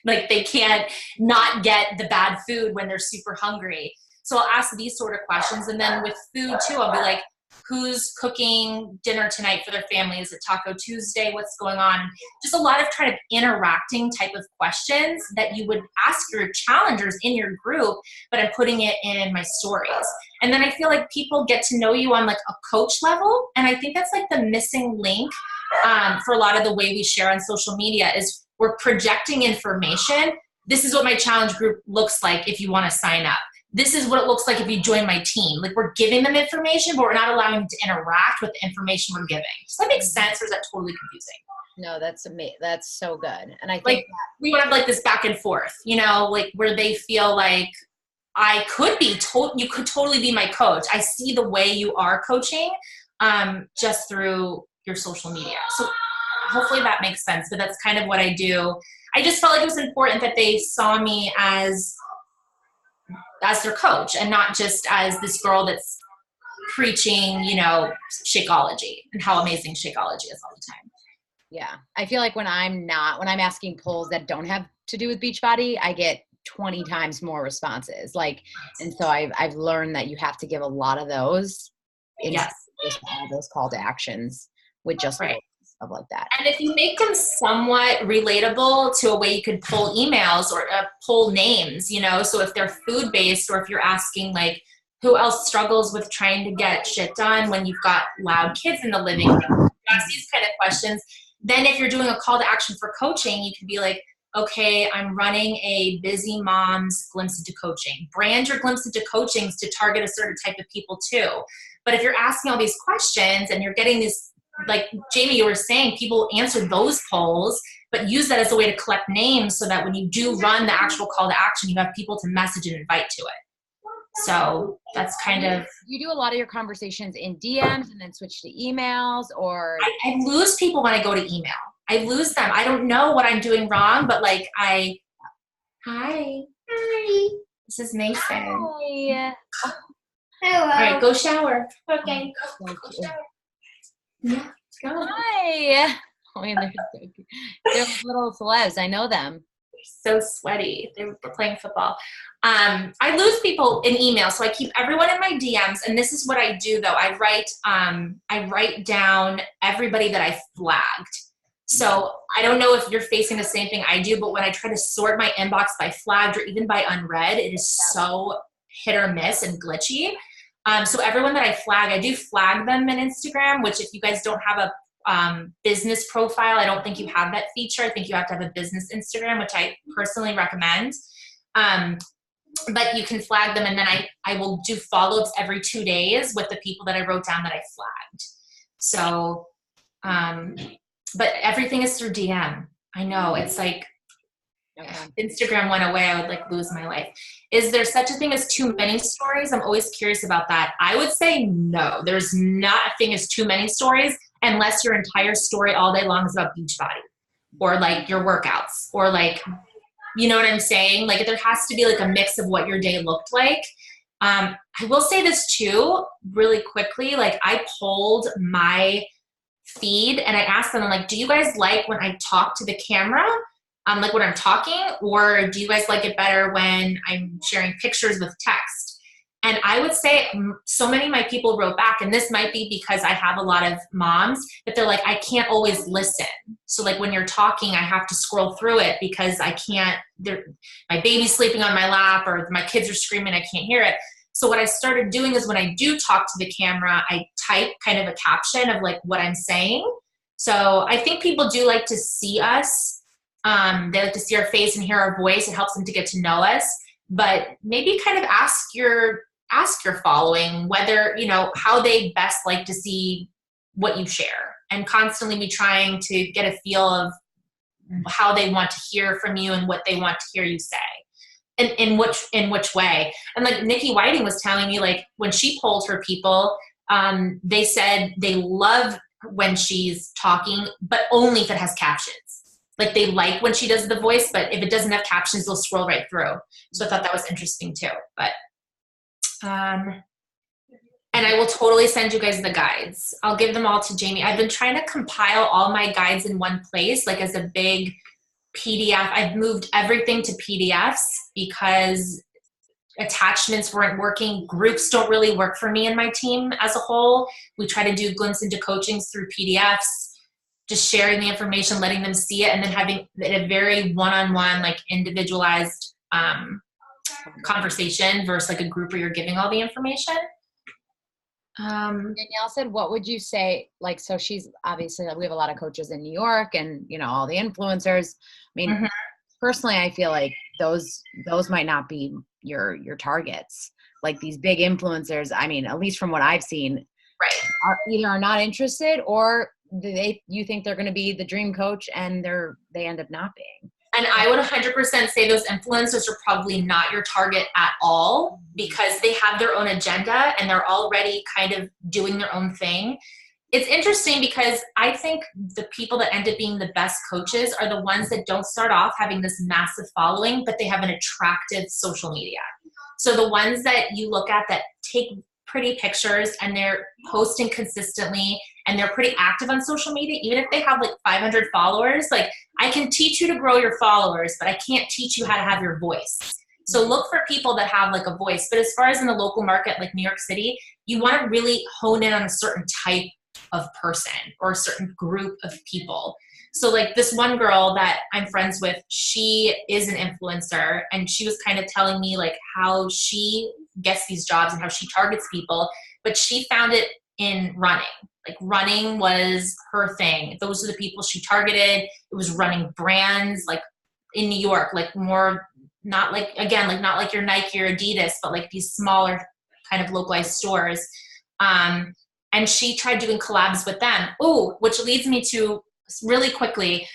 like they can't not get the bad food when they're super hungry? So I'll ask these sort of questions. And then with food too, I'll be like, who's cooking dinner tonight for their family? Is it Taco Tuesday? What's going on? Just a lot of kind of interacting type of questions that you would ask your challengers in your group, but I'm putting it in my stories. And then I feel like people get to know you on like a coach level. And I think that's like the missing link for a lot of the way we share on social media is we're projecting information. This is what my challenge group looks like if you want to sign up. This is what it looks like if you join my team. Like we're giving them information, but we're not allowing them to interact with the information we're giving. Does that make sense, or is that totally confusing? No, that's amazing. That's so good. And I think like we would have like this back and forth, like where they feel like I could be you could totally be my coach. I see the way you are coaching just through your social media. So hopefully that makes sense, but that's kind of what I do. I just felt like it was important that they saw me as their coach and not just as this girl that's preaching, Shakeology and how amazing Shakeology is all the time. Yeah. I feel like when I'm asking polls that don't have to do with Beachbody, I get 20 times more responses. And so I've learned that you have to give a lot of those just all those call to actions with just right. Stuff like that. And if you make them somewhat relatable to a way you could pull emails or pull names, so if they're food based, or if you're asking like who else struggles with trying to get shit done when you've got loud kids in the living room, ask these kind of questions. Then if you're doing a call to action for coaching, you could be like, okay, I'm running a busy mom's glimpse into coaching. Brand your glimpse into coachings to target a certain type of people too. But if you're asking all these questions and you're getting this, like Jamie, you were saying, people answer those polls, but use that as a way to collect names so that when you do run the actual call to action, you have people to message and invite to it. So that's kind of... You do a lot of your conversations in DMs and then switch to emails, or... I lose people when I go to email. I lose them. I don't know what I'm doing wrong, but like Hi. This is Mason. Hi. Hello. All right, go shower. Okay. Go shower. Yeah, go. Hi. Oh, they're little celebs. I know them. They're so sweaty. They're playing football. I lose people in email, so I keep everyone in my DMs. And this is what I do, though. I write down everybody that I flagged. So I don't know if you're facing the same thing I do, but when I try to sort my inbox by flagged or even by unread, it is so hit or miss and glitchy. So everyone that I flag, I do flag them in Instagram, which if you guys don't have a business profile, I don't think you have that feature. I think you have to have a business Instagram, which I personally recommend. But you can flag them, and then I will do follow-ups every 2 days with the people that I wrote down that I flagged. So, but everything is through DM. I know, it's like, Instagram went away, I would like lose my life. Is there such a thing as too many stories? I'm always curious about that. I would say no. There's not a thing as too many stories unless your entire story all day long is about Beachbody or like your workouts or like, you know what I'm saying? Like there has to be like a mix of what your day looked like. I will say this too, really quickly. Like I polled my feed, and I ask them, I'm like, do you guys like when I talk to the camera? Like when I'm talking, or do you guys like it better when I'm sharing pictures with text? And I would say so many of my people wrote back, and this might be because I have a lot of moms, that they're like, I can't always listen. So like when you're talking, I have to scroll through it because I can't, my baby's sleeping on my lap or my kids are screaming, I can't hear it. So what I started doing is when I do talk to the camera, I type kind of a caption of like what I'm saying. So I think people do like to see us. They like to see our face and hear our voice. It helps them to get to know us. But maybe kind of ask your following whether, how they best like to see what you share, and constantly be trying to get a feel of how they want to hear from you and what they want to hear you say. And in which way. And like Nikki Whiting was telling me, like when she polled her people, they said they love when she's talking, but only if it has captions. Like they like when she does the voice, but if it doesn't have captions, they'll scroll right through. So I thought that was interesting too. But, and I will totally send you guys the guides. I'll give them all to Jamie. I've been trying to compile all my guides in one place, like as a big PDF. I've moved everything to PDFs because attachments weren't working. Groups don't really work for me and my team as a whole. We try to do glimpse into coachings through PDFs, just sharing the information, letting them see it, and then having a very one-on-one, like individualized conversation versus like a group where you're giving all the information. Danielle said, what would you say? Like, so she's obviously, we have a lot of coaches in New York and, all the influencers. I mean, personally, I feel like those might not be your targets. Like these big influencers, I mean, at least from what I've seen, right, are not interested, or you think they're going to be the dream coach and they end up not being. And I would 100% say those influencers are probably not your target at all, because they have their own agenda and they're already kind of doing their own thing. It's interesting because I think the people that end up being the best coaches are the ones that don't start off having this massive following, but they have an attractive social media. So the ones that you look at that take pretty pictures and they're posting consistently and they're pretty active on social media, even if they have like 500 followers, like I can teach you to grow your followers, but I can't teach you how to have your voice. So look for people that have like a voice. But as far as in the local market, like New York City, you want to really hone in on a certain type of person or a certain group of people. So like this one girl that I'm friends with, she is an influencer, and she was kind of telling me like how she gets these jobs and how she targets people, but she found it in running. Like running was her thing. Those are the people she targeted. It was running brands like in New York, like more, not like, again, like not like your Nike or Adidas, but like these smaller kind of localized stores. And she tried doing collabs with them. Oh, which leads me to really quickly,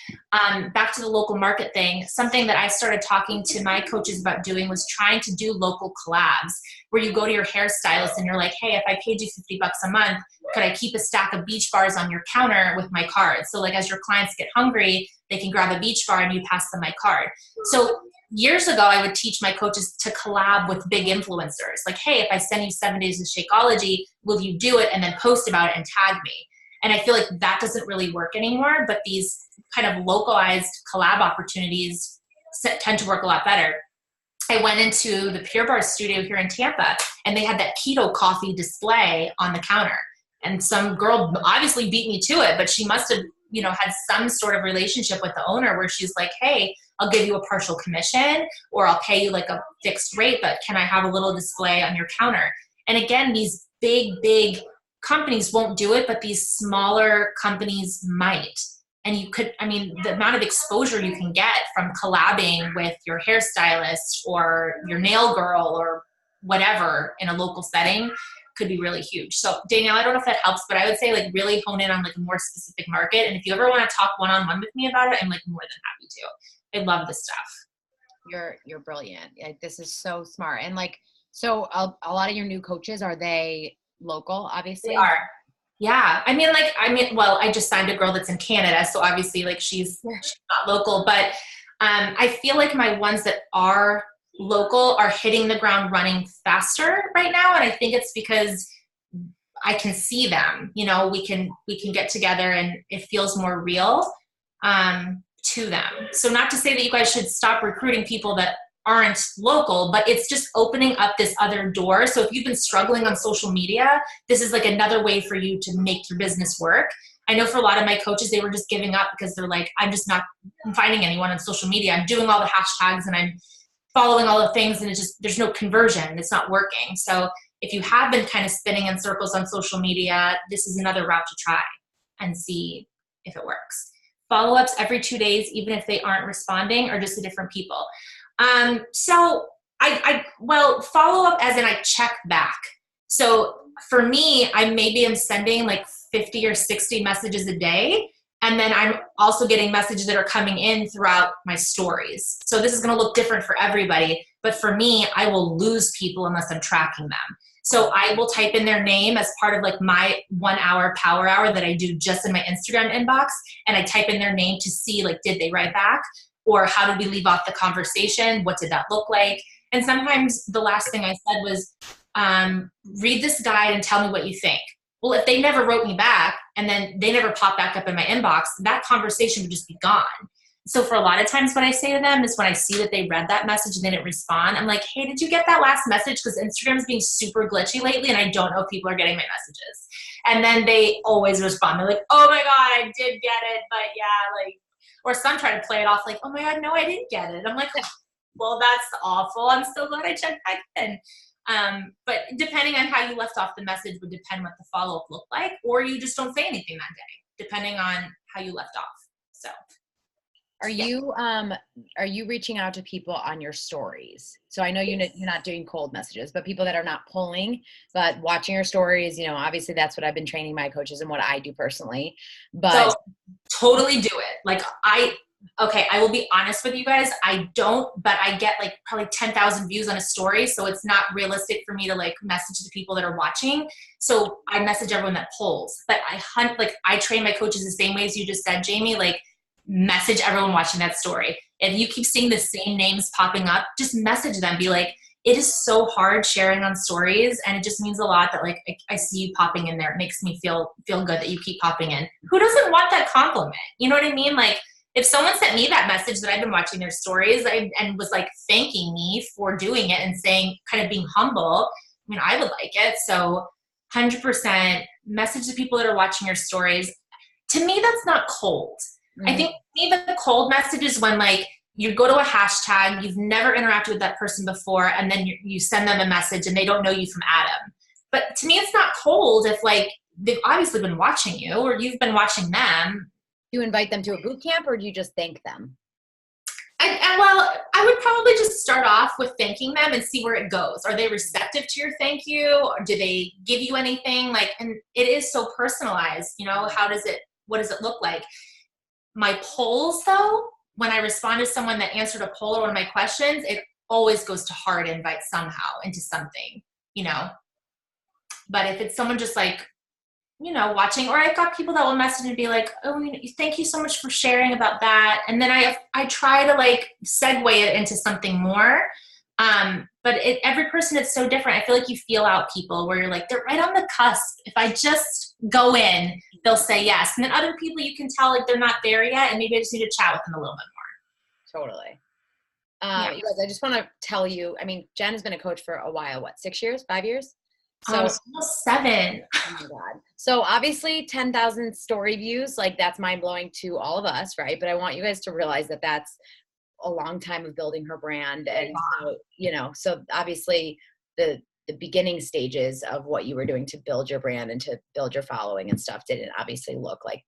back to the local market thing. Something that I started talking to my coaches about doing was trying to do local collabs where you go to your hairstylist and you're like, hey, if I paid you $50 a month, could I keep a stack of beach bars on your counter with my card? So like as your clients get hungry, they can grab a beach bar and you pass them my card. So years ago, I would teach my coaches to collab with big influencers. Like, hey, if I send you 7 days of Shakeology, will you do it and then post about it and tag me? And I feel like that doesn't really work anymore, but these kind of localized collab opportunities tend to work a lot better. I went into the Pure Barre studio here in Tampa, and they had that keto coffee display on the counter. And some girl obviously beat me to it, but she must have, had some sort of relationship with the owner where she's like, hey, I'll give you a partial commission, or I'll pay you like a fixed rate, but can I have a little display on your counter? And again, these big companies won't do it, but these smaller companies might. And you could, the amount of exposure you can get from collabing with your hairstylist or your nail girl or whatever in a local setting could be really huge. So Danielle, I don't know if that helps, but I would say like really hone in on like a more specific market. And if you ever want to talk one-on-one with me about it, I'm like more than happy to. I love this stuff. You're brilliant. Like, this is so smart. And like, so a lot of your new coaches, are they local, obviously? They are. Yeah. Well, I just signed a girl that's in Canada, so obviously like she's not local, but I feel like my ones that are local are hitting the ground running faster right now. And I think it's because I can see them, you know, we can get together and it feels more real to them. So not to say that you guys should stop recruiting people that aren't local, but it's just opening up this other door. So if you've been struggling on social media, this is like another way for you to make your business work. I know for a lot of my coaches, they were just giving up because they're like, I'm finding anyone on social media. I'm doing all the hashtags and I'm following all the things, and there's no conversion. It's not working. So if you have been kind of spinning in circles on social media, this is another route to try and see if it works. Follow-ups every 2 days, even if they aren't responding, or just to different people. So follow-up as in I check back. So for me, I maybe am sending like 50 or 60 messages a day. And then I'm also getting messages that are coming in throughout my stories. So this is going to look different for everybody. But for me, I will lose people unless I'm tracking them. So I will type in their name as part of like my 1 hour power hour that I do just in my Instagram inbox. And I type in their name to see, like, did they write back? Or how did we leave off the conversation? What did that look like? And sometimes the last thing I said was, read this guide and tell me what you think. Well, if they never wrote me back and then they never pop back up in my inbox, that conversation would just be gone. So for a lot of times what I say to them is when I see that they read that message and they didn't respond, I'm like, hey, did you get that last message? Because Instagram's being super glitchy lately and I don't know if people are getting my messages. And then they always respond. They're like, oh my God, I did get it. But yeah, like, or some try to play it off like, oh my God, no, I didn't get it. I'm like, oh, well, that's awful. I'm so glad I checked back in. But depending on how you left off the message would depend what the follow-up looked like, or you just don't say anything that day, depending on how you left off. So are you reaching out to people on your stories? So I know you're not doing cold messages, but people that are not pulling, but watching your stories, you know, obviously that's what I've been training my coaches and what I do personally. But so totally do it. Like I will be honest with you guys. I don't, but I get like probably 10,000 views on a story. So it's not realistic for me to like message the people that are watching. So I message everyone that polls, but I train my coaches the same way as you just said, Jamie, like message everyone watching that story. If you keep seeing the same names popping up, just message them. Be like, it is so hard sharing on stories. And it just means a lot that like, I see you popping in there. It makes me feel good that you keep popping in. Who doesn't want that compliment? You know what I mean? Like, if someone sent me that message that I've been watching their stories and was like thanking me for doing it and saying, kind of being humble, I mean, I would like it. So 100% message the people that are watching your stories. To me, that's not cold. Mm-hmm. I think to me, the cold message is when like you go to a hashtag, you've never interacted with that person before, and then you send them a message and they don't know you from Adam. But to me, it's not cold if like they've obviously been watching you or you've been watching them. Do you invite them to a boot camp or do you just thank them? I would probably just start off with thanking them and see where it goes. Are they receptive to your thank you? Or do they give you anything? Like, and it is so personalized, you know, what does it look like? My polls though, when I respond to someone that answered a poll or one of my questions, it always goes to hard invite somehow into something, you know? But if it's someone just like, you know, watching, or I've got people that will message and be like, oh, thank you so much for sharing about that. And then I try to like segue it into something more. But every person is so different. I feel like you feel out people where you're like, they're right on the cusp. If I just go in, they'll say yes. And then other people you can tell like they're not there yet. And maybe I just need to chat with them a little bit more. Totally. Yeah. You guys, I just want to tell you, I mean, Jen has been a coach for a while, 6 years, 5 years? So almost 7. Oh my God. So obviously 10,000 story views, like that's mind blowing to all of us. Right. But I want you guys to realize that that's a long time of building her brand. And, you know, so obviously the beginning stages of what you were doing to build your brand and to build your following and stuff didn't obviously look like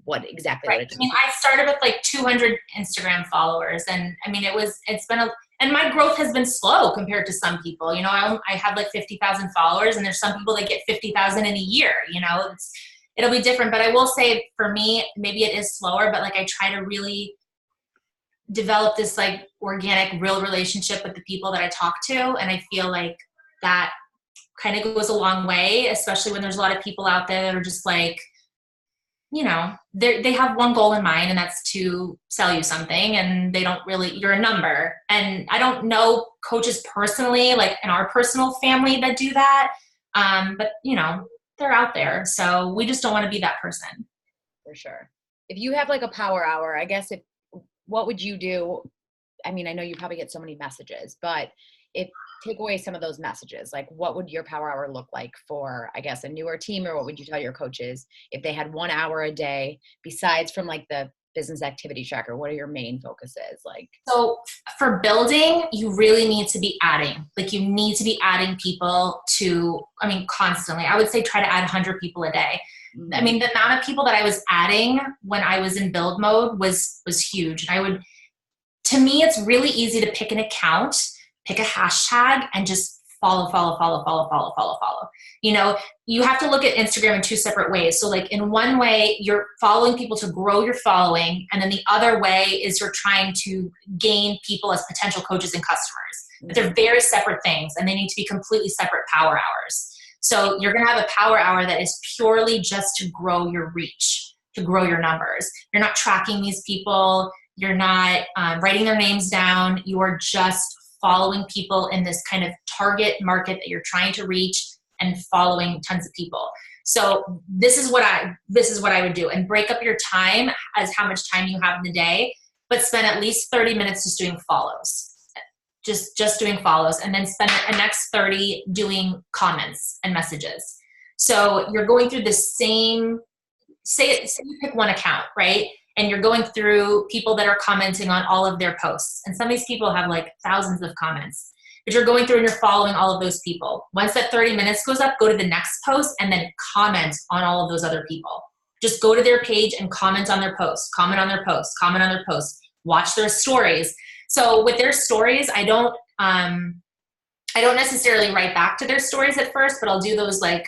what exactly. Right. I mean, I started with like 200 Instagram followers and I mean, and my growth has been slow compared to some people. You know, I have like 50,000 followers and there's some people that get 50,000 in a year, you know, it'll be different. But I will say for me, maybe it is slower, but like I try to really develop this like organic, real relationship with the people that I talk to. And I feel like that kind of goes a long way, especially when there's a lot of people out there that are just like, you know, they have one goal in mind and that's to sell you something and they don't really, you're a number. And I don't know coaches personally, like in our personal family that do that. But you know, they're out there. So we just don't want to be that person. For sure. If you have like a power hour, I guess what would you do? I mean, I know you probably get so many messages, but if take away some of those messages, like what would your power hour look like for, I guess, a newer team, or what would you tell your coaches if they had 1 hour a day besides from like the business activity tracker? What are your main focuses? Like, so for building, you really need to be adding, like you need to be adding people to, I mean, constantly. I would say try to add 100 people a day. I mean, the amount of people that I was adding when I was in build mode was huge. And to me, it's really easy to pick an account, pick a hashtag, and just follow. You know, you have to look at Instagram in 2 separate ways. So like in one way, you're following people to grow your following. And then the other way is you're trying to gain people as potential coaches and customers. But they're very separate things, and they need to be completely separate power hours. So you're going to have a power hour that is purely just to grow your reach, to grow your numbers. You're not tracking these people. You're not writing their names down. You are just following people in this kind of target market that you're trying to reach and following tons of people. So this is what I would do, and break up your time as how much time you have in the day, but spend at least 30 minutes just doing follows. Just doing follows, and then spend the next 30 doing comments and messages. So you're going through the same, say you pick one account, right? And you're going through people that are commenting on all of their posts. And some of these people have like thousands of comments. But you're going through and you're following all of those people. Once that 30 minutes goes up, go to the next post and then comment on all of those other people. Just go to their page and comment on their post, comment on their post, comment on their post, watch their stories. So with their stories, I don't necessarily write back to their stories at first, but I'll do those like,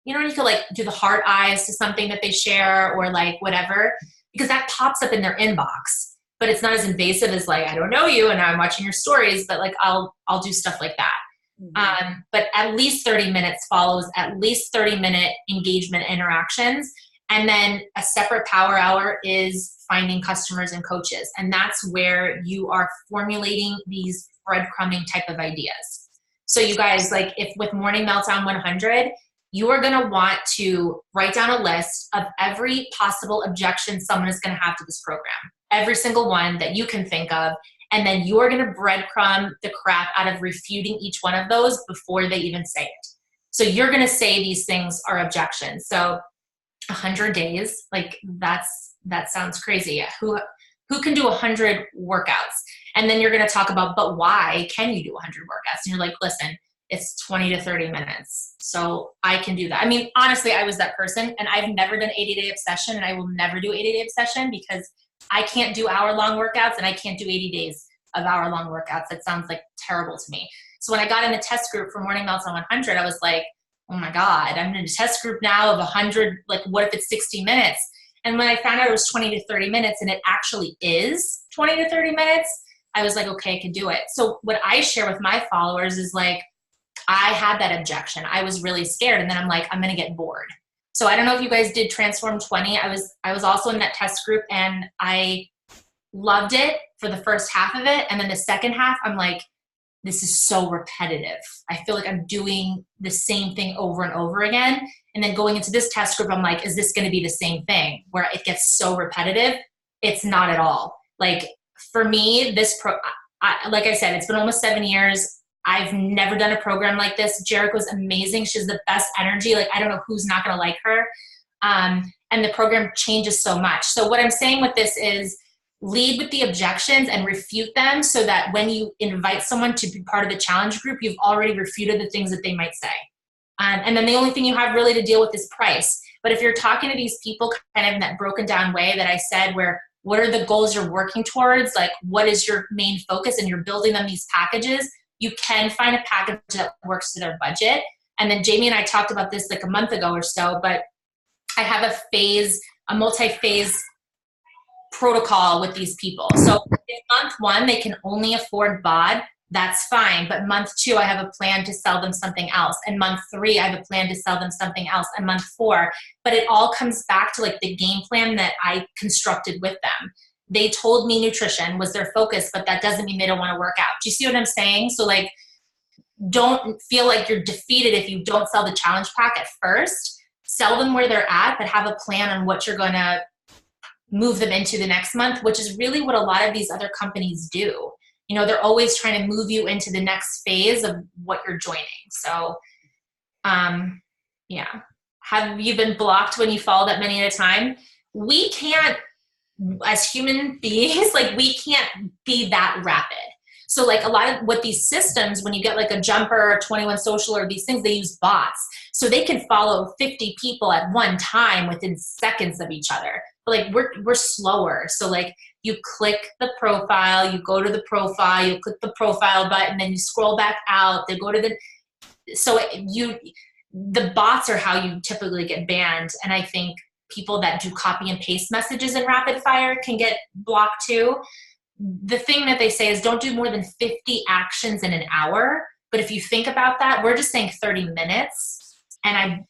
you know, you could like do the heart eyes to something that they share or like whatever, because that pops up in their inbox, but it's not as invasive as like, I don't know you and I'm watching your stories, but like I'll do stuff like that. Mm-hmm. But at least 30 minutes follows, at least 30-minute engagement interactions. And then a separate power hour is finding customers and coaches. And that's where you are formulating these breadcrumbing type of ideas. So you guys, like if with Morning Meltdown 100, you are going to want to write down a list of every possible objection someone is going to have to this program, every single one that you can think of. And then you are going to breadcrumb the crap out of refuting each one of those before they even say it. So you're going to say these things are objections. So 100 days, like that sounds crazy. Who can do 100 workouts? And then you're going to talk about, but why can you do 100 workouts? And you're like, listen, it's 20 to 30 minutes. So I can do that. I mean, honestly, I was that person, and I've never done 80-day obsession, and I will never do 80-day obsession because I can't do hour-long workouts, and I can't do 80 days of hour-long workouts. That sounds like terrible to me. So when I got in the test group for Morning Meltdown 100, I was like, oh my God, I'm in a test group now of 100, like what if it's 60 minutes? And when I found out it was 20 to 30 minutes and it actually is 20 to 30 minutes, I was like, okay, I can do it. So what I share with my followers is like, I had that objection. I was really scared. And then I'm like, I'm going to get bored. So I don't know if you guys did Transform 20. I was also in that test group, and I loved it for the first half of it. And then the second half, I'm like, this is so repetitive. I feel like I'm doing the same thing over and over again. And then going into this test group, I'm like, is this going to be the same thing where it gets so repetitive? It's not at all. Like for me, like I said, it's been almost 7 years. I've never done a program like this. Jericho's amazing. She's the best energy. Like, I don't know who's not going to like her. And the program changes so much. So what I'm saying with this is lead with the objections and refute them so that when you invite someone to be part of the challenge group, you've already refuted the things that they might say. And then the only thing you have really to deal with is price. But if you're talking to these people kind of in that broken down way that I said, where what are the goals you're working towards? Like, what is your main focus? And you're building them these packages. You can find a package that works to their budget. And then Jamie and I talked about this like a month ago or so, but I have a multi-phase protocol with these people. So if month 1, they can only afford BOD, that's fine. But month 2, I have a plan to sell them something else. And month 3, I have a plan to sell them something else. And month 4, but it all comes back to like the game plan that I constructed with them. They told me nutrition was their focus, but that doesn't mean they don't want to work out. Do you see what I'm saying? So like don't feel like you're defeated if you don't sell the challenge pack at first. Sell them where they're at, but have a plan on what you're going to move them into the next month, which is really what a lot of these other companies do. You know, they're always trying to move you into the next phase of what you're joining. So, yeah. Have you been blocked when you follow that many at a time? We can't, as human beings, like we can't be that rapid. So like a lot of what these systems, when you get like a Jumper or 21 Social or these things, they use bots. So they can follow 50 people at one time within seconds of each other. But like we're slower. So like you click the profile, you go to the profile, you click the profile button, then you scroll back out, they go to the bots are how you typically get banned. And I think people that do copy and paste messages in rapid fire can get blocked too. The thing that they say is don't do more than 50 actions in an hour. But if you think about that, we're just saying 30 minutes. And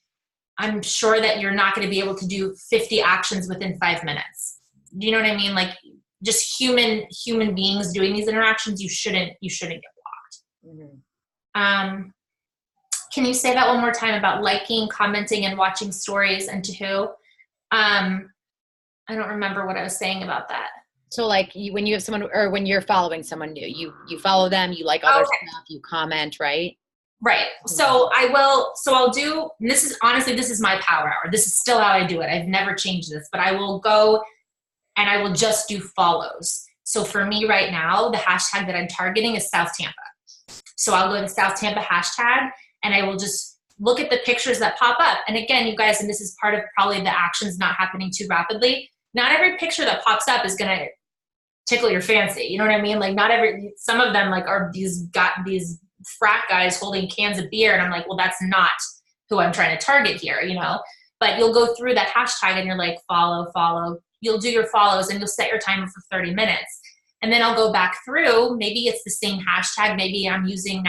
I'm sure that you're not going to be able to do 50 actions within 5 minutes. Do you know what I mean? Like just human beings doing these interactions, you shouldn't get blocked. Mm-hmm. Can you say that one more time about liking, commenting, and watching stories, and to who? I don't remember what I was saying about that. So like when you have someone, or when you're following someone new, you follow them, you like all their stuff, you comment, right? Right. So I'll do, and this is my power hour. This is still how I do it. I've never changed this, but I will go and I will just do follows. So for me right now, the hashtag that I'm targeting is South Tampa. So I'll go to South Tampa hashtag and I will just look at the pictures that pop up. And again, you guys, and this is part of probably the actions not happening too rapidly. Not every picture that pops up is going to tickle your fancy. You know what I mean? Like some of them like are these frat guys holding cans of beer. And I'm like, well, that's not who I'm trying to target here, you know? But you'll go through that hashtag and you're like, follow. You'll do your follows and you'll set your timer for 30 minutes. And then I'll go back through, maybe it's the same hashtag. Maybe I'm using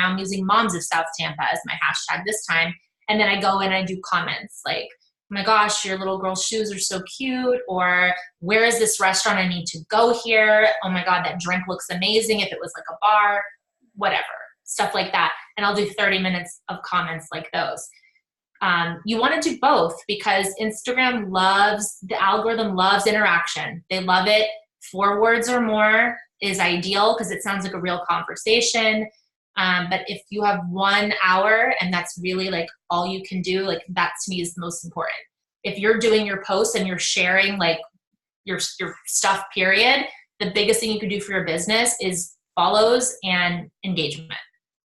Moms of South Tampa as my hashtag this time. And then I go in and I do comments like, oh my gosh, your little girl's shoes are so cute. Or where is this restaurant? I need to go here. Oh my God, that drink looks amazing. If it was like a bar, whatever, stuff like that. And I'll do 30 minutes of comments like those. You want to do both because Instagram the algorithm loves interaction. They love it. 4 words or more is ideal because it sounds like a real conversation. But if you have 1 hour and that's really like all you can do, like that to me is the most important. If you're doing your posts and you're sharing like your stuff, period, the biggest thing you can do for your business is follows and engagement.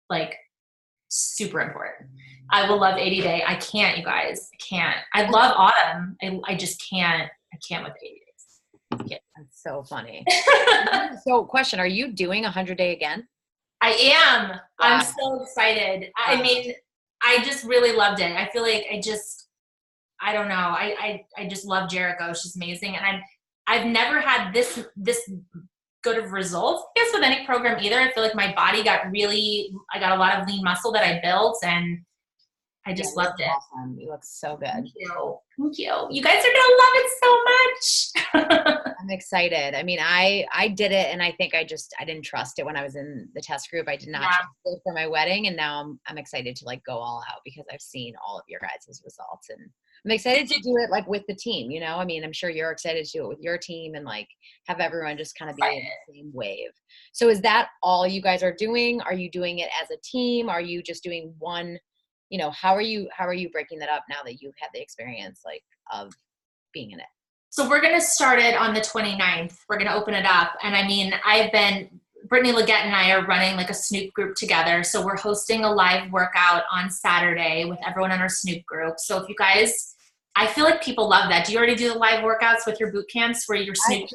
Like super important. I will love 80 day. I can't, you guys. I can't. I love autumn. I just can't. I can't with 80 days. That's so funny. So question, are you doing 100-day again? I am. Wow. I'm so excited. I mean, I just really loved it. I feel like I don't know. I just love Jericho. She's amazing. And I've never had this good of results, I guess, with any program either. I feel like my body I got a lot of lean muscle that I built and I just loved it. Awesome. You look so good. Thank you. You guys are going to love it so much. I'm excited. I mean, I did it and I think I didn't trust it when I was in the test group. I did not trust it for my wedding. And now I'm excited to like go all out because I've seen all of your guys' results and I'm excited to do it like with the team, you know? I mean, I'm sure you're excited to do it with your team and like have everyone just kind of be in the same wave. So is that all you guys are doing? Are you doing it as a team? Are you just doing one? You know, how are you breaking that up now that you've had the experience like of being in it? So we're going to start it on the 29th. We're going to open it up. And I mean, Brittany Leggett and I are running like a Snoop group together. So we're hosting a live workout on Saturday with everyone in our Snoop group. So if you guys, I feel like people love that. Do you already do the live workouts with your boot camps where you're Snoop?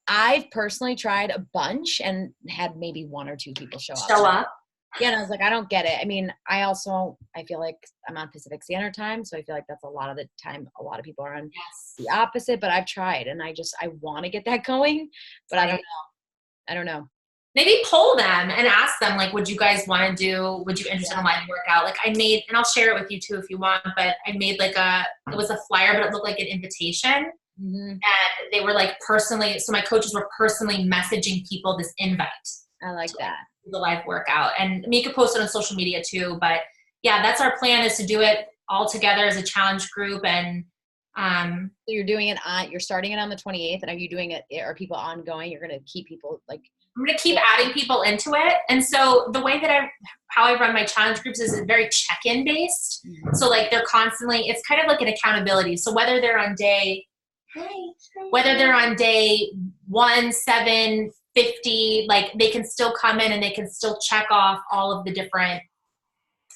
I've personally tried a bunch and had maybe 1 or 2 people show up. Yeah, and I was like, I don't get it. I mean, I feel like I'm on Pacific Standard Time, so I feel like that's a lot of the time. A lot of people are on the opposite, but I've tried, and I want to get that going, but I don't know. Maybe poll them and ask them, like, would you guys want to would you interested in a live workout? Like I made, and I'll share it with you too if you want, but I made like it was a flyer, but it looked like an invitation. Mm-hmm. And they were like so my coaches were personally messaging people this invite. I like that. The live workout, and you can post it on social media too. But yeah, that's our plan, is to do it all together as a challenge group. And so you're doing it you're starting it on the 28th, and are you doing it, are people ongoing? You're going to keep people like, I'm going to keep adding people into it. And so the way that how I run my challenge groups is very check-in based. Mm-hmm. So like they're constantly, it's kind of like an accountability. So whether they're on day 1, 7, 50, like they can still come in and they can still check off all of the different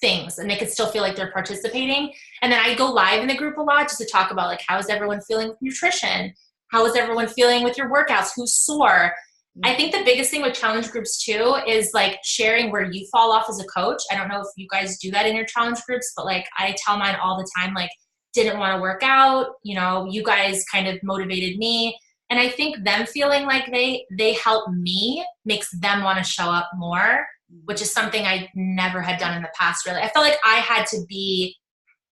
things, and they can still feel like they're participating. And then I go live in the group a lot just to talk about like, how is everyone feeling with nutrition? How is everyone feeling with your workouts? Who's sore? I think the biggest thing with challenge groups too is like sharing where you fall off as a coach. I don't know if you guys do that in your challenge groups, but like I tell mine all the time, like, didn't want to work out, you guys kind of motivated me. And I think them feeling like they help me makes them want to show up more, which is something I never had done in the past, really. I felt like I had to be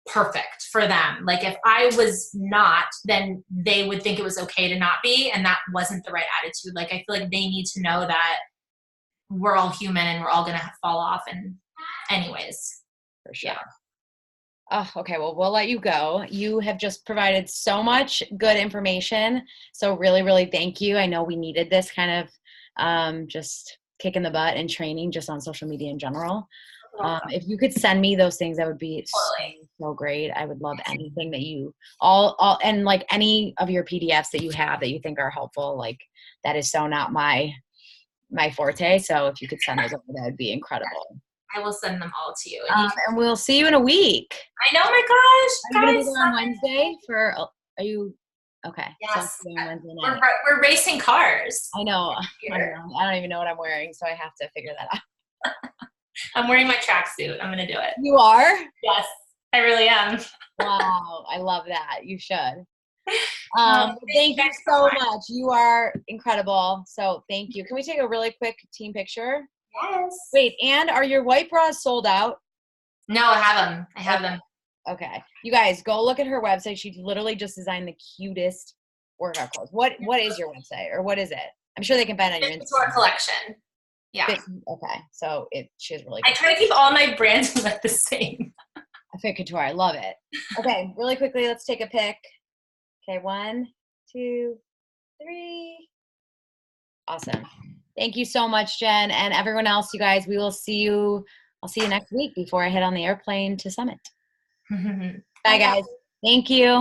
perfect for them. Like if I was not, then they would think it was okay to not be, and that wasn't the right attitude. Like I feel like they need to know that we're all human and we're all going to fall off, and anyways. For sure. Yeah. Oh, okay. Well, we'll let you go. You have just provided so much good information. So really, really thank you. I know we needed this kind of just kick in the butt and training just on social media in general. If you could send me those things, that would be so great. I would love anything that you all and like any of your PDFs that you have that you think are helpful. Like that is so not my forte. So if you could send those over, that would be incredible. I will send them all to you. And we'll see you in a week. I know, my gosh. Are you going to be there on Wednesday? Are you? Okay. Yes. So Wednesday night. We're racing cars. I know. I don't even know what I'm wearing, so I have to figure that out. I'm wearing my tracksuit. I'm going to do it. You are? Yes, I really am. Wow. I love that. You should. Thank you so much. You are incredible. So thank you. Can we take a really quick team picture? Yes. Wait, and are your white bras sold out? No, I have them. Okay. You guys, go look at her website. She literally just designed the cutest workout clothes. What is your website, or what is it? I'm sure they can find it on your Instagram collection. Yeah. Okay. So she has really good. I try to keep all my brands like the same. Fit Couture. I love it. Okay. Really quickly, let's take a pic. Okay. 1, 2, 3. Awesome. Thank you so much, Jen, and everyone else. You guys, I'll see you next week before I head on the airplane to Summit. Bye, guys. Thank you.